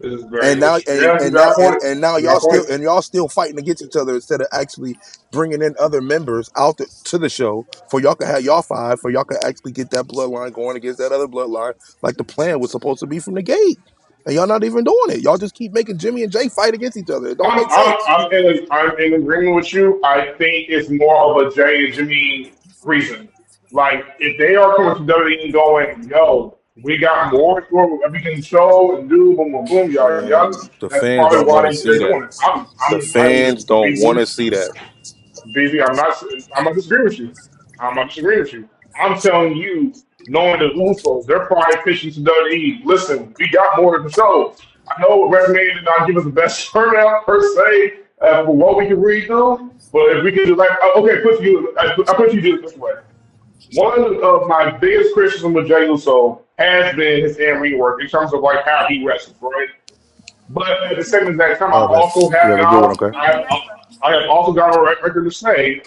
[SPEAKER 2] This is
[SPEAKER 1] And
[SPEAKER 2] very.
[SPEAKER 1] now
[SPEAKER 2] Yeah, you got a point.
[SPEAKER 1] now
[SPEAKER 2] You got a point.
[SPEAKER 1] y'all still fighting against each other instead of actually bringing in other members out to the show for y'all can have y'all five for y'all can actually get that bloodline going against that other bloodline like the plan was supposed to be from the gate. And y'all not even doing it. Y'all just keep making Jimmy and Jay fight against each other. It don't
[SPEAKER 2] I'm
[SPEAKER 1] make
[SPEAKER 2] I'm
[SPEAKER 1] sense.
[SPEAKER 2] I'm in agreement with you. I think it's more of a Jay and Jimmy reason. Like if they are coming to WWE going, yo, we got more for we can show and do, boom, boom, boom, yada
[SPEAKER 1] Man,
[SPEAKER 2] yada.
[SPEAKER 1] the
[SPEAKER 2] That's
[SPEAKER 1] fans
[SPEAKER 2] probably
[SPEAKER 1] don't want to
[SPEAKER 2] why
[SPEAKER 1] see
[SPEAKER 2] they're
[SPEAKER 1] that.
[SPEAKER 2] doing it.
[SPEAKER 1] The
[SPEAKER 2] I'm
[SPEAKER 1] fans don't want
[SPEAKER 2] busy.
[SPEAKER 1] to see that.
[SPEAKER 2] Busy. I'm not disagreeing with you. I'm not disagreeing with you. I'm telling you, knowing the Usos, they're probably pitching to WWE. Listen, we got more to show. I know WrestleMania did not give us the best turnout per se for what we can redo, but if we could do like okay, I put you this way. One of my biggest criticisms with Jey Uso has been his in-ring work in terms of like how he wrestles, right? But at the same exact time,
[SPEAKER 1] Oh, you have a good one, okay?
[SPEAKER 2] I have also got a record to say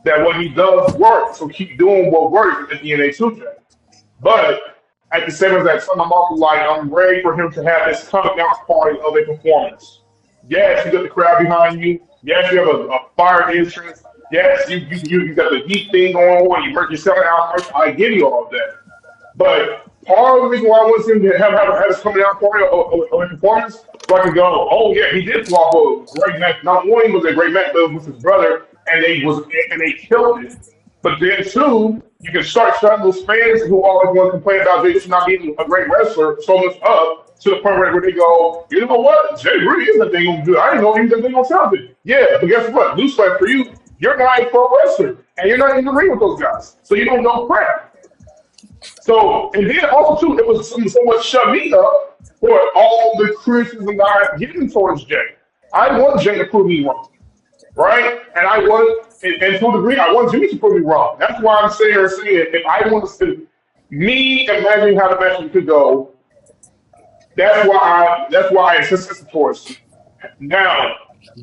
[SPEAKER 2] that what he does work, so keep doing what works at the NA 2J. But at the same exact time, I'm also like, I'm ready for him to have this coming out party of a performance. Yes, you got the crowd behind you. Yes, you have a fire entrance. Yes, you got the heat thing going on. You're selling out merch. I give you all of that. But part of the reason why I want him to have his coming out party of a performance, so I can go, oh yeah, he did pull off a great match. Not only was it a great match, but it was with his brother, and they killed it. But then too, you can start shutting those fans who always want to complain about Jay not being a great wrestler so much up to the point where they go, you know what? Jay really is a thing on good. I didn't know he was a thing on talented. Yeah, but guess what? Newsflash for you, you're not a pro wrestler, and you're not in the ring with those guys, so you don't know crap. So, and then also too, it was somewhat shut me up for all the criticism that I've given towards Jay. I want Jay to prove me wrong, right? And I want, and to a degree, I want Jimmy to prove me wrong. That's why I'm sitting here saying, if I want to see me imagining how the match could go, that's why I insisted towards. Now,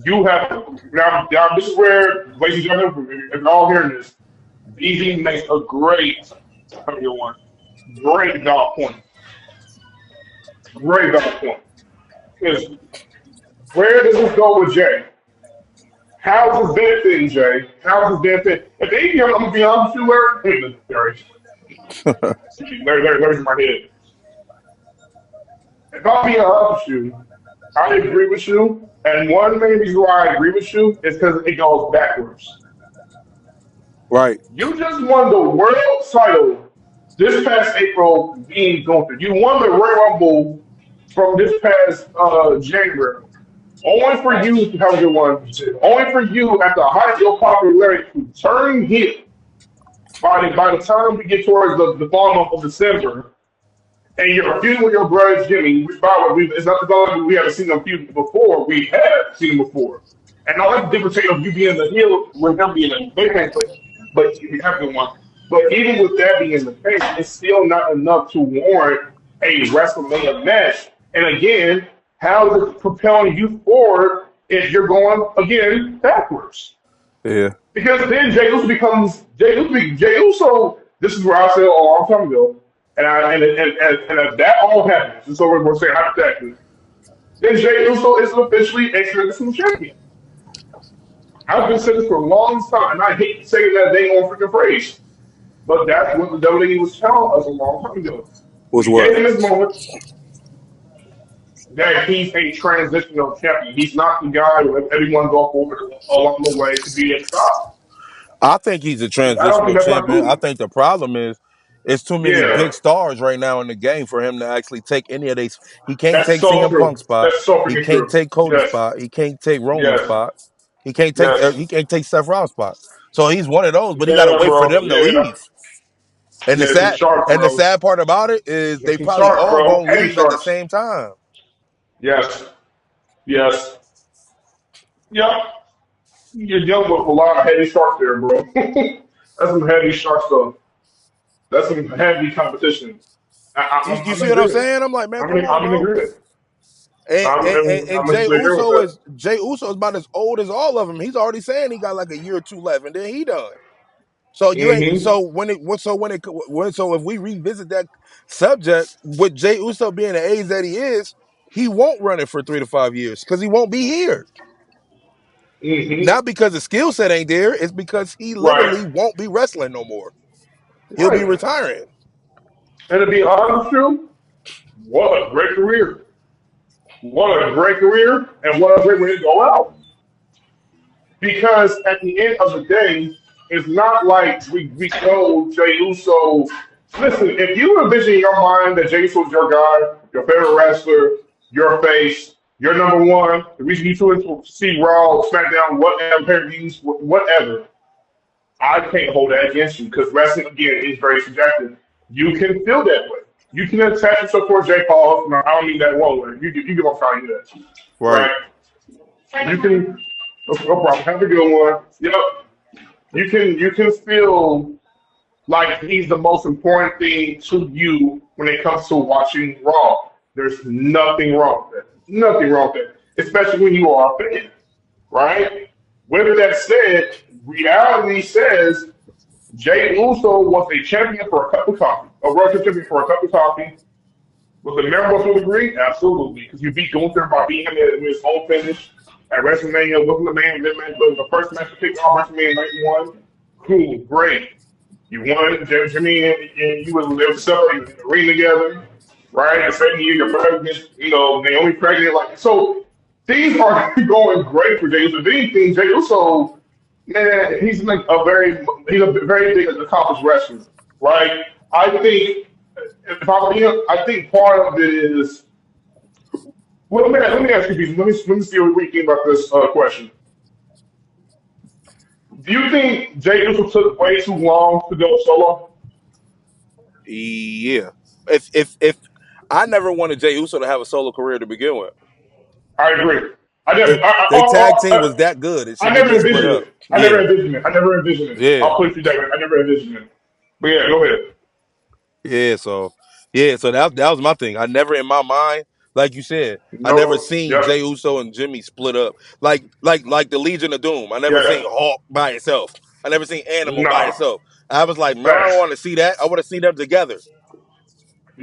[SPEAKER 2] you have, now this is where, ladies and gentlemen, if you're all hearing this, BZ makes a great, one. Great dog point. Great dog point. Because where does this go with Jay? How's this benefiting Jay? How's this benefit? If they, I'm gonna be honest with you, Larry, Larry's in my head. if I'm being honest with you, I agree with you. And one main reason why I agree with you is because it goes backwards.
[SPEAKER 1] Right.
[SPEAKER 2] You just won the world title this past April being Gunther. You won the Royal Rumble from this past January. Only for you to have a good one. Only for you at the height of your popularity to turn heel by the time we get towards the fall month of December and you're feuding with your brother Jimmy, which by the way, it's not like we haven't seen them feud before. We have seen them before. And I like the difference of you being the heel with him being a babyface, but you have the one. But even with that being the case, it's still not enough to warrant a WrestleMania match. And again, how is it propelling you forward if you're going again backwards?
[SPEAKER 1] Yeah.
[SPEAKER 2] Because then Jey Uso becomes Jey Uso. Jey Uso. This is where I said a long time ago, and if that all happens, and so we're saying hypothetically, then Jey Uso is officially a Traditional Champion. I've been saying this for a long time, and I hate saying that dang on freaking phrase, but that's what the WWE was telling us a long time ago.
[SPEAKER 1] Was
[SPEAKER 2] We
[SPEAKER 1] what?
[SPEAKER 2] gave him this moment that he's a transitional champion. He's not the guy who everyone go forward along the way to be at the top.
[SPEAKER 1] I think he's a
[SPEAKER 2] I don't
[SPEAKER 1] transitional
[SPEAKER 2] think that's not
[SPEAKER 1] champion. I
[SPEAKER 2] cool.
[SPEAKER 1] think the problem is it's too many
[SPEAKER 2] Yeah.
[SPEAKER 1] big stars right now in the game for him to actually take any of these. He can't
[SPEAKER 2] That's
[SPEAKER 1] take
[SPEAKER 2] so
[SPEAKER 1] CM Punk
[SPEAKER 2] true.
[SPEAKER 1] spot.
[SPEAKER 2] That's so
[SPEAKER 1] He
[SPEAKER 2] freaking
[SPEAKER 1] can't
[SPEAKER 2] true.
[SPEAKER 1] take Cody
[SPEAKER 2] Yes.
[SPEAKER 1] spot. He can't take Roman
[SPEAKER 2] Yes.
[SPEAKER 1] spot. He can't take
[SPEAKER 2] Yes.
[SPEAKER 1] he can't take Seth Rollins spot. So he's one of those, but he got to
[SPEAKER 2] Yeah,
[SPEAKER 1] wait for
[SPEAKER 2] bro.
[SPEAKER 1] them to
[SPEAKER 2] Yeah.
[SPEAKER 1] leave. And the
[SPEAKER 2] Yeah, some
[SPEAKER 1] sad
[SPEAKER 2] sharks,
[SPEAKER 1] and the
[SPEAKER 2] bro.
[SPEAKER 1] sad part about it is they
[SPEAKER 2] Some
[SPEAKER 1] probably
[SPEAKER 2] sharks,
[SPEAKER 1] all
[SPEAKER 2] bro.
[SPEAKER 1] gonna
[SPEAKER 2] Heavy
[SPEAKER 1] leave at the
[SPEAKER 2] sharks.
[SPEAKER 1] same time.
[SPEAKER 2] Yes. Yes. Yep. You're dealing with a lot of heavy sharks there, bro. That's some heavy shark stuff. That's some heavy competition.
[SPEAKER 1] You
[SPEAKER 2] I'm
[SPEAKER 1] see
[SPEAKER 2] in
[SPEAKER 1] what I'm
[SPEAKER 2] agreement.
[SPEAKER 1] saying? I'm like, man, come on,
[SPEAKER 2] I'm in
[SPEAKER 1] bro.
[SPEAKER 2] agreement.
[SPEAKER 1] And, and, and, and
[SPEAKER 2] I'm in agreement with that.
[SPEAKER 1] Jay Uso is about as old as all of them. He's already saying he got like a year or two left, and then he done. So you ain't
[SPEAKER 2] Mm-hmm.
[SPEAKER 1] so if we revisit that subject with Jay Uso being the age that he is, he won't run it for 3 to 5 years because he won't be here.
[SPEAKER 2] Mm-hmm.
[SPEAKER 1] Not because the skill set ain't there, it's because he literally
[SPEAKER 2] Right.
[SPEAKER 1] won't be wrestling no more. He'll be
[SPEAKER 2] Right.
[SPEAKER 1] retiring.
[SPEAKER 2] And to be honest with you, what a great career. What a great career, and what a great way to go out. Because at the end of the day, it's not like we know Jey Uso. Listen, if you envision in your mind that Jey Uso is your guy, your favorite wrestler, your face, your number one, the reason you tune into see Raw, SmackDown, whatever, pay-per-views, whatever, I can't hold that against you because wrestling again is very subjective. You can feel that way. You can attach yourself towards Jay Paul. No, I don't mean that wrong way. You get what I'm trying to do that,
[SPEAKER 1] Right.
[SPEAKER 2] right? You can. No problem. Have a good one. Yep. You can feel like he's the most important thing to you when it comes to watching Raw. There's nothing wrong with that. Nothing wrong with that. Especially when you are a fan, right? With that said, reality says Jay Uso was a champion for a cup of coffee, a world champion for a cup of coffee. Was it memorable to a degree? Absolutely, because you beat Gunther by beating him in his own finish at WrestleMania. Wasn't the man, but the first match to kick off WrestleMania 91. Cool, great. You won, Jimmy, and you was there celebrating in the ring together, right? The second year, you're pregnant, Naomi pregnant, like so. Things are going great for Jey Uso. If anything, Jey Uso, man, he's a very big accomplished wrestler, right? I think if I'm being, I think part of it is. Well, let me ask you, this. Let me see what we think about this question. Do you think Jey Uso took way too long to go solo?
[SPEAKER 1] Yeah. If I never wanted Jay Uso to have a solo career to begin with.
[SPEAKER 2] I agree. I never,
[SPEAKER 1] If the tag team was that good, it
[SPEAKER 2] I
[SPEAKER 1] shouldn't have
[SPEAKER 2] never
[SPEAKER 1] been split
[SPEAKER 2] envisioned
[SPEAKER 1] up.
[SPEAKER 2] it. I never
[SPEAKER 1] Yeah.
[SPEAKER 2] envisioned it. I never envisioned it.
[SPEAKER 1] Yeah.
[SPEAKER 2] I'll put it to you that way. I never envisioned it. But yeah, go ahead.
[SPEAKER 1] Yeah, so that was my thing. I never in my mind, like you said, I never
[SPEAKER 2] Nope.
[SPEAKER 1] seen
[SPEAKER 2] Yep.
[SPEAKER 1] Jay Uso and Jimmy split up. Like the Legion of Doom. I never seen
[SPEAKER 2] Yes.
[SPEAKER 1] Hawk by itself. I never seen Animal by
[SPEAKER 2] No.
[SPEAKER 1] itself. I was like, man, I don't
[SPEAKER 2] Facts.
[SPEAKER 1] want to see that. I want to see them together.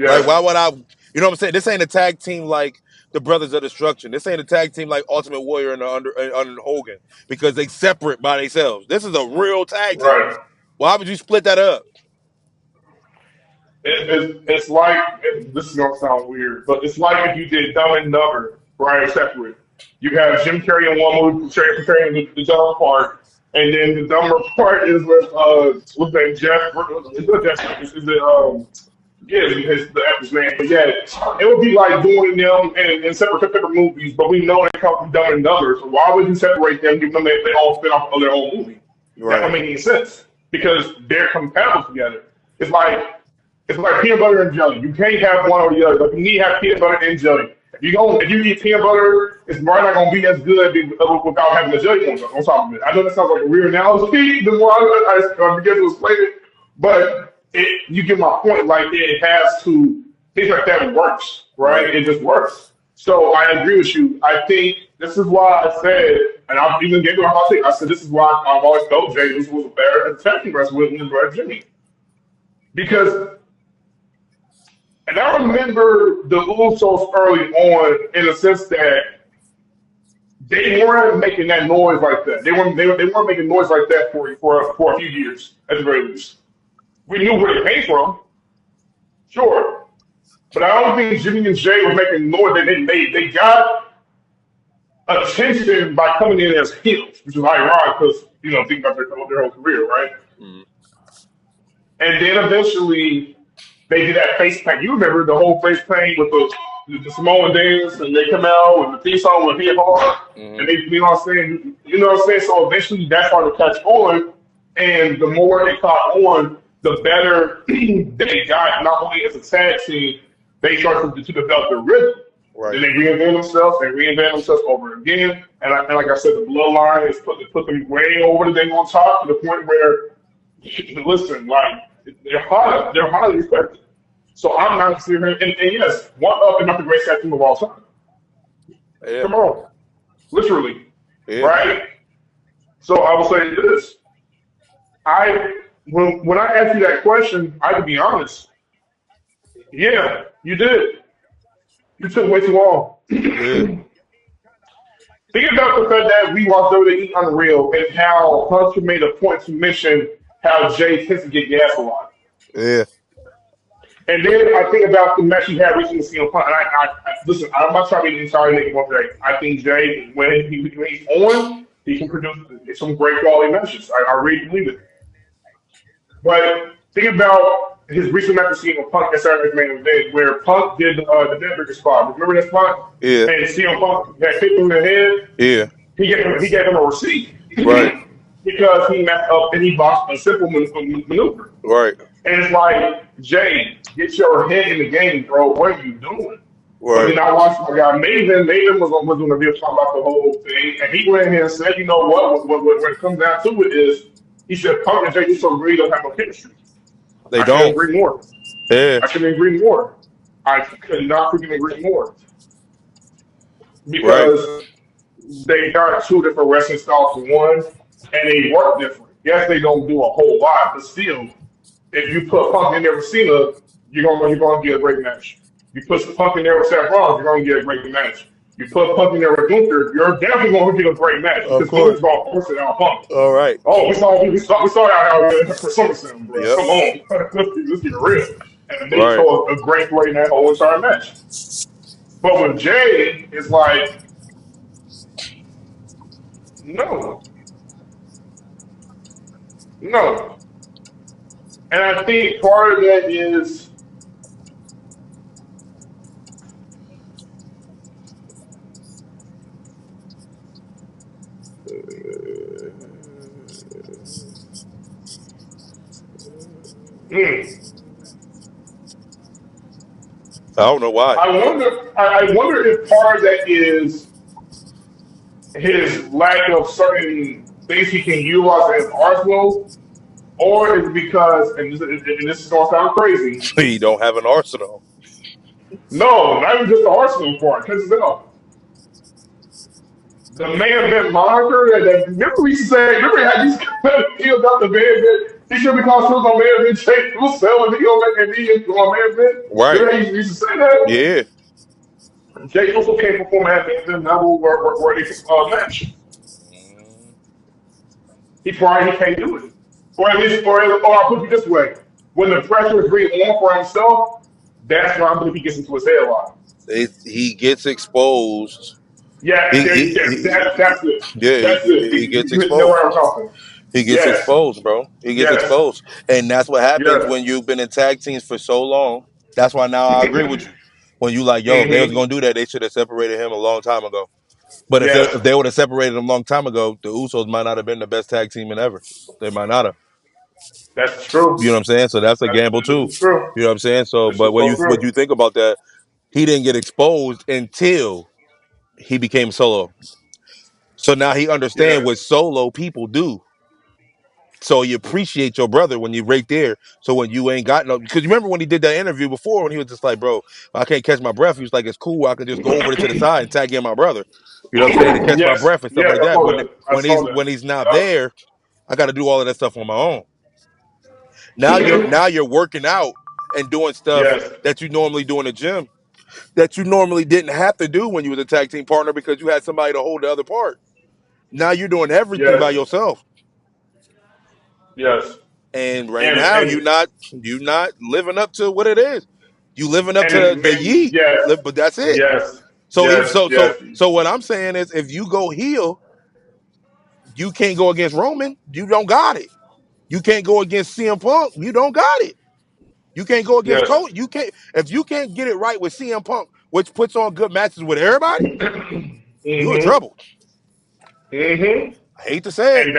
[SPEAKER 1] Like,
[SPEAKER 2] Yes.
[SPEAKER 1] why would I? You know what I'm saying? This ain't a tag team like the Brothers of Destruction. This ain't a tag team like Ultimate Warrior and under Hogan because they separate by themselves. This is a real tag team.
[SPEAKER 2] Right.
[SPEAKER 1] Why would you split that up?
[SPEAKER 2] It's like this is gonna sound weird, but it's like if you did Dumb and Dumber, right? Separate. You have Jim Carrey in one movie preparing the dumb part, and then the dumber part is with what's that Jeff? It's not Jeff. Is it yeah, his the actor's name, but yeah, it would be like doing them in separate movies, but we know they come from Dumb and Dumber, so why would you separate them, give them they all spin off of their own movie? That
[SPEAKER 1] Right.
[SPEAKER 2] don't make any sense because they're compatible together. It's like it's like peanut butter and jelly. You can't have one or the other. Like you need to have peanut butter and jelly. If you eat peanut butter, it's probably not gonna be as good without having the jelly on top of it. I know that sounds like a weird analogy. The more I begin to explain it, but you get my point. Like it has to things like that works, right?
[SPEAKER 1] Right.
[SPEAKER 2] It just works. So I agree with you. I think this is why I said, and I've even gave it my take. I said this is why I've always felt Jay this was a better attacking wrestler than Jimmy because. And I remember the Usos early on in the sense that they weren't making that noise like that. They weren't making noise like that for a few years at the very least. We knew where they came from, sure, but I don't think Jimmy and Jay were making noise that they got attention by coming in as heels, which is ironic because think about their whole career, right?
[SPEAKER 1] Mm-hmm.
[SPEAKER 2] And then eventually they did that face paint. You remember the whole face paint with the Samoan dance, and they come out with the theme song with hip hop, and
[SPEAKER 1] Mm-hmm.
[SPEAKER 2] they, what I'm saying? You know what I'm saying? So eventually that started to catch on, and the more it caught on, the better they got. Not only as a tag team, they started to develop their rhythm. Then
[SPEAKER 1] Right.
[SPEAKER 2] they reinvent themselves over again, and like I said, the bloodline is put them way over the thing on top to the point where, listen, like they're highly respected. So I'm not sitting here, and yes, one up and not the greatest tag team of all time.
[SPEAKER 1] Yeah.
[SPEAKER 2] Come on, literally,
[SPEAKER 1] Yeah.
[SPEAKER 2] right? So I will say this: when I asked you that question, I can be honest. Yeah, you did. You took way too long.
[SPEAKER 1] Yeah.
[SPEAKER 2] Think about the fact that we watched WWE Unreal and how Hunter made a point to mention how Jay tends to get gas a lot.
[SPEAKER 1] Yeah.
[SPEAKER 2] And then I think about the match he had recently with CM Punk. And listen, I'm not trying to be the entire nigga one day. I think Jay, when he's on, he can produce some great quality matches. I really believe it. But think about his recent match with CM Punk at Saturday's main event, where Punk did the Dead Breaker spot. Remember that spot?
[SPEAKER 1] Yeah.
[SPEAKER 2] And CM Punk had hit him in the head.
[SPEAKER 1] Yeah.
[SPEAKER 2] He gave him a receipt
[SPEAKER 1] Right.
[SPEAKER 2] because he messed up and he botched a simple maneuver.
[SPEAKER 1] Right.
[SPEAKER 2] And it's like, Jay, get your head in the game, bro. What are you doing? But
[SPEAKER 1] Right.
[SPEAKER 2] then I watched my guy Maven was on the video talking about the whole thing, and he went in here and said, you know what? When it comes down to it is, he said, Punk and Jay, you so agree don't have no chemistry.
[SPEAKER 1] They
[SPEAKER 2] I couldn't
[SPEAKER 1] don't.
[SPEAKER 2] agree more.
[SPEAKER 1] Yeah.
[SPEAKER 2] I couldn't agree more. I could not freaking agree more
[SPEAKER 1] Right.
[SPEAKER 2] because they got two different wrestling styles for one, and they work different. Yes, they don't do a whole lot, but still, if you put Punk in there with Cena, you're gonna get a great match. You put Punk in there with Seth Rollins, you're gonna get a great match. You put Punk in there with Gunther, you're definitely gonna get a great match
[SPEAKER 1] Of
[SPEAKER 2] because
[SPEAKER 1] course.
[SPEAKER 2] Gunther's gonna force it out Punk.
[SPEAKER 1] All right.
[SPEAKER 2] Oh, we saw out for SummerSlam, bro.
[SPEAKER 1] Yep.
[SPEAKER 2] Come on, let's get real. And they
[SPEAKER 1] Right.
[SPEAKER 2] told a great play in that whole entire match. But with Jay, it's like, no, no. And I think part of that is mm,
[SPEAKER 1] I don't know why.
[SPEAKER 2] I wonder if part of that is his lack of certain things he can utilize as arsenal, or is it because, and this is gonna sound crazy,
[SPEAKER 1] You don't have an arsenal.
[SPEAKER 2] no, not even just the arsenal part, because the man event moniker remember we used to say, remember how these deals about the man event, he should be called Stills on man event, Jake Russell, and he on man event.
[SPEAKER 1] Right.
[SPEAKER 2] Remember how he used to say that?
[SPEAKER 1] Yeah.
[SPEAKER 2] Jake also can't perform at man event level where they match. He probably can't do it. Or at least, or I'll put it this way. when the pressure is really on for himself, that's where I believe he gets into his head a lot.
[SPEAKER 1] He gets exposed.
[SPEAKER 2] Yeah, that's it. That's it.
[SPEAKER 1] He gets
[SPEAKER 2] You know
[SPEAKER 1] exposed.
[SPEAKER 2] where I'm talking.
[SPEAKER 1] He gets
[SPEAKER 2] Yes,
[SPEAKER 1] exposed, bro. He gets
[SPEAKER 2] yes,
[SPEAKER 1] exposed. And that's what happens
[SPEAKER 2] yes.
[SPEAKER 1] when you've been in tag teams for so long. That's why now I agree with you. When you like, yo, if they was
[SPEAKER 2] hmm
[SPEAKER 1] gonna do that, they should have separated him a long time ago. But
[SPEAKER 2] Yes,
[SPEAKER 1] if they would have separated him a long time ago, the Usos might not have been the best tag team in ever. They might not have.
[SPEAKER 2] that's
[SPEAKER 1] You know
[SPEAKER 2] true.
[SPEAKER 1] what I'm saying? So that's a gamble
[SPEAKER 2] This
[SPEAKER 1] too.
[SPEAKER 2] is true.
[SPEAKER 1] You know what I'm saying? So,
[SPEAKER 2] This
[SPEAKER 1] but
[SPEAKER 2] is
[SPEAKER 1] when
[SPEAKER 2] so
[SPEAKER 1] you
[SPEAKER 2] true.
[SPEAKER 1] think about that, he didn't get exposed until he became solo. So now he understands
[SPEAKER 2] Yes.
[SPEAKER 1] what solo people do. So you appreciate your brother when you're right there. So when you ain't got no, because you remember when he did that interview before when he was just like, bro, I can't catch my breath. He was like, it's cool. I can just go over to the side and tag in my brother. You know what I'm saying? To catch my
[SPEAKER 2] Yes,
[SPEAKER 1] breath and stuff
[SPEAKER 2] yes,
[SPEAKER 1] like
[SPEAKER 2] I
[SPEAKER 1] that.
[SPEAKER 2] saw that. I saw that.
[SPEAKER 1] When he's not
[SPEAKER 2] Yep.
[SPEAKER 1] there, I got to do all of that stuff on my own. Now you're working out and doing stuff
[SPEAKER 2] Yes,
[SPEAKER 1] that you normally do in the gym that you normally didn't have to do when you was a tag team partner because you had somebody to hold the other part. Now you're doing everything by
[SPEAKER 2] yes,
[SPEAKER 1] yourself.
[SPEAKER 2] yes.
[SPEAKER 1] And right
[SPEAKER 2] And
[SPEAKER 1] now
[SPEAKER 2] and
[SPEAKER 1] you not living up to what it is. You living up to the
[SPEAKER 2] and
[SPEAKER 1] yeet,
[SPEAKER 2] yes,
[SPEAKER 1] but that's it.
[SPEAKER 2] yes,
[SPEAKER 1] So if
[SPEAKER 2] yes,
[SPEAKER 1] so
[SPEAKER 2] yes.
[SPEAKER 1] so so what I'm saying is if you go heel, you can't go against Roman. You don't got it. You can't go against CM Punk. You don't got it. You can't go against
[SPEAKER 2] Yes.
[SPEAKER 1] Cody. You can't if you can't get it right with CM Punk, which puts on good matches with everybody. You in
[SPEAKER 2] hmm
[SPEAKER 1] trouble.
[SPEAKER 2] hmm
[SPEAKER 1] I hate to say it.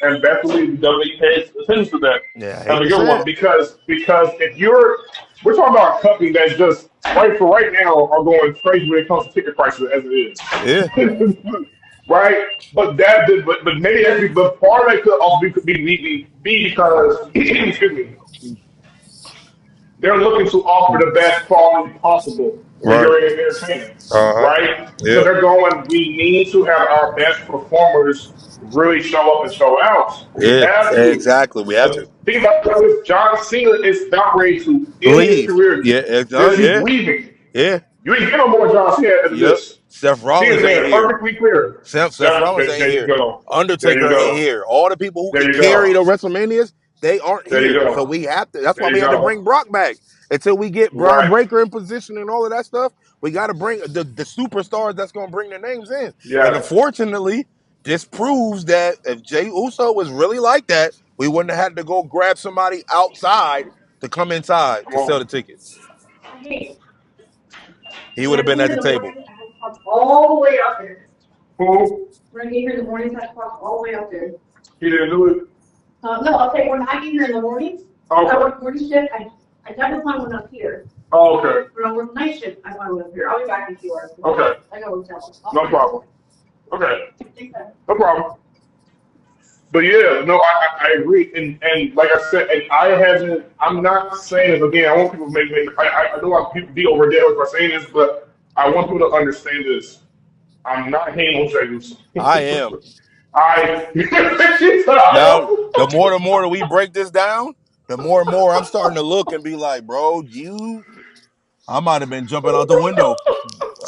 [SPEAKER 2] And best believe WWE pays attention to that.
[SPEAKER 1] Yeah, I hate
[SPEAKER 2] That's a
[SPEAKER 1] to
[SPEAKER 2] good
[SPEAKER 1] say
[SPEAKER 2] one
[SPEAKER 1] it.
[SPEAKER 2] because if we're talking about a company that's just right now are going crazy when it comes to ticket prices as it
[SPEAKER 1] Yeah,
[SPEAKER 2] is, right? But maybe but part of it could also be because excuse me, they're looking to offer the best quality possible for
[SPEAKER 1] right.
[SPEAKER 2] your entertainment,
[SPEAKER 1] Uh huh.
[SPEAKER 2] right? So
[SPEAKER 1] Yeah.
[SPEAKER 2] they're going, we need to have our best performers really show up and show out. We
[SPEAKER 1] Yeah.
[SPEAKER 2] have to.
[SPEAKER 1] Exactly. We have to
[SPEAKER 2] The thing about this, John Cena is about ready to end his
[SPEAKER 1] leave.
[SPEAKER 2] career.
[SPEAKER 1] Yeah.
[SPEAKER 2] He's
[SPEAKER 1] Yeah.
[SPEAKER 2] leaving.
[SPEAKER 1] Yeah.
[SPEAKER 2] You ain't get no more John Cena after
[SPEAKER 1] Yep.
[SPEAKER 2] this.
[SPEAKER 1] Seth
[SPEAKER 2] Cena's
[SPEAKER 1] Rollins
[SPEAKER 2] made
[SPEAKER 1] ain't
[SPEAKER 2] it
[SPEAKER 1] here.
[SPEAKER 2] perfectly clear.
[SPEAKER 1] Seth Rollins ain't
[SPEAKER 2] There you
[SPEAKER 1] here.
[SPEAKER 2] go. There you
[SPEAKER 1] Undertaker ain't
[SPEAKER 2] go.
[SPEAKER 1] here. All the people who
[SPEAKER 2] There
[SPEAKER 1] can
[SPEAKER 2] you
[SPEAKER 1] carry the
[SPEAKER 2] go.
[SPEAKER 1] WrestleManias, they aren't
[SPEAKER 2] There you
[SPEAKER 1] here. So
[SPEAKER 2] go.
[SPEAKER 1] we have to. That's
[SPEAKER 2] There
[SPEAKER 1] why we
[SPEAKER 2] you
[SPEAKER 1] had to bring
[SPEAKER 2] go.
[SPEAKER 1] Brock back until we get Braun
[SPEAKER 2] Right.
[SPEAKER 1] Breaker in position and all of that stuff. We got to bring the superstars that's going to bring their names in. And
[SPEAKER 2] Yes.
[SPEAKER 1] unfortunately, this proves that if Jey Uso was really like that, we wouldn't have had to go grab somebody outside to come inside
[SPEAKER 2] Come
[SPEAKER 1] to sell
[SPEAKER 2] on.
[SPEAKER 1] the tickets.
[SPEAKER 4] Hey,
[SPEAKER 1] He would
[SPEAKER 4] when
[SPEAKER 1] have
[SPEAKER 4] I get
[SPEAKER 1] been at
[SPEAKER 4] here
[SPEAKER 1] the
[SPEAKER 4] in the
[SPEAKER 1] table.
[SPEAKER 4] morning, I have to talk all the way up there.
[SPEAKER 2] Who?
[SPEAKER 4] When I get here in the mornings, I have to talk all the way up there.
[SPEAKER 2] He didn't do it.
[SPEAKER 4] No, I'll say when I get here in the mornings,
[SPEAKER 2] Okay.
[SPEAKER 4] I work morning shift, I definitely want one up here.
[SPEAKER 2] Oh, okay.
[SPEAKER 4] When I work night shift, I want one up here. I'll be back in a few hours.
[SPEAKER 2] Okay.
[SPEAKER 4] I gotta work out.
[SPEAKER 2] No problem. Okay.
[SPEAKER 4] Okay.
[SPEAKER 2] No problem. But yeah, no, I agree, and like I said, and I haven't. I'm not saying this again. I want people to make. I know a lot of people be over there by saying this, but I want people to understand this. I'm not hating on Jey
[SPEAKER 1] I am.
[SPEAKER 2] I.
[SPEAKER 1] Now, the more that we break this down, the more and more I'm starting to look and be like, bro, I might have been jumping out the window.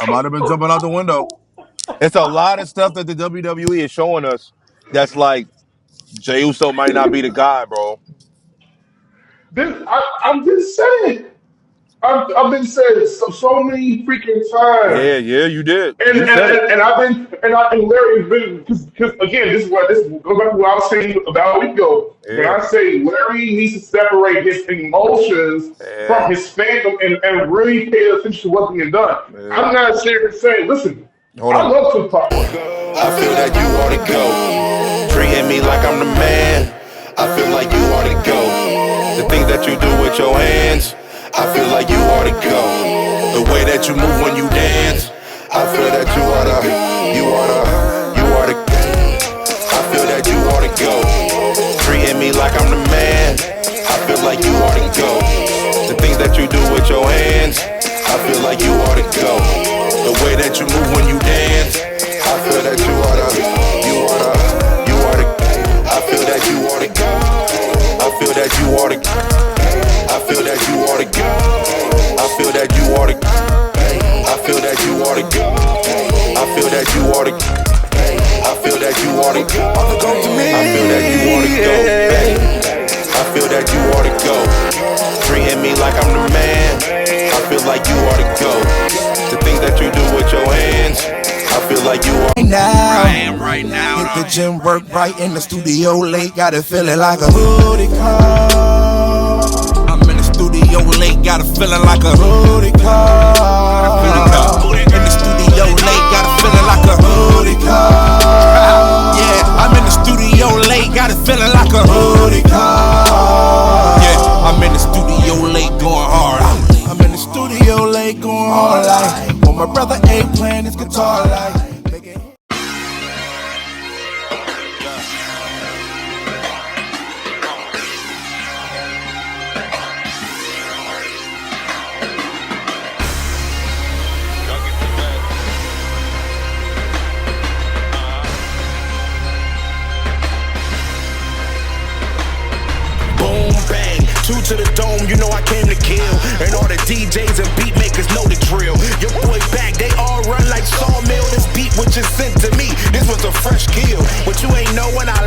[SPEAKER 1] I might have been jumping out the window. It's a lot of stuff that the WWE is showing us that's like Jey Uso might not be the guy, bro.
[SPEAKER 2] I'm just saying. I've been saying so many freaking times.
[SPEAKER 1] Yeah, you did.
[SPEAKER 2] And
[SPEAKER 1] You
[SPEAKER 2] and,
[SPEAKER 1] said it.
[SPEAKER 2] and I've been and Larry's been because again this goes back to what I was saying about a week ago. When
[SPEAKER 1] Yeah,
[SPEAKER 2] I say Larry needs to separate his emotions
[SPEAKER 1] yeah,
[SPEAKER 2] from his fandom and really pay attention to what's being done.
[SPEAKER 1] yeah.
[SPEAKER 2] I'm not sitting here saying, listen,
[SPEAKER 1] Hold
[SPEAKER 2] I
[SPEAKER 1] on.
[SPEAKER 2] love Tupac.
[SPEAKER 3] I feel that you ought to go. Treating me like I'm the man. I feel like you ought to go. The things that you do with your hands, I feel like you ought to go. The way that you move when you dance, I feel that you ought to. I feel that you ought to go. Treating me like I'm the man. I feel like you ought to go. The things that you do with your hands, I feel like you ought to go. The way that you move when you dance, I feel that you ought to. I feel that you ought to go. I feel that you ought to. I feel that you ought to go. I feel that you ought to. I feel that you ought to go. I feel that you ought to. I feel that you ought to go. I feel that you ought to go. I feel that you ought to go. me like I'm the man. I feel like you are the GOAT. The things that you do with your hands, I feel like you are. Right now, hit the gym, work right in the studio late, got it feeling like a hoodie car. I'm in the studio late, got it feeling like a hoodie car. In the studio late, got it feeling like a hoodie car. Yeah, I'm in the studio late, got it feeling like a hoodie car. Yeah, I'm in the studio late, going hard. I'm in the studio late, going hard like. When my brother A playing his guitar like. Two to the dome, you know I came to kill. And all the DJs and beat makers know the drill. Your boy back, they all run like sawmill. This beat was just sent to me, this was a fresh kill. But you ain't know when I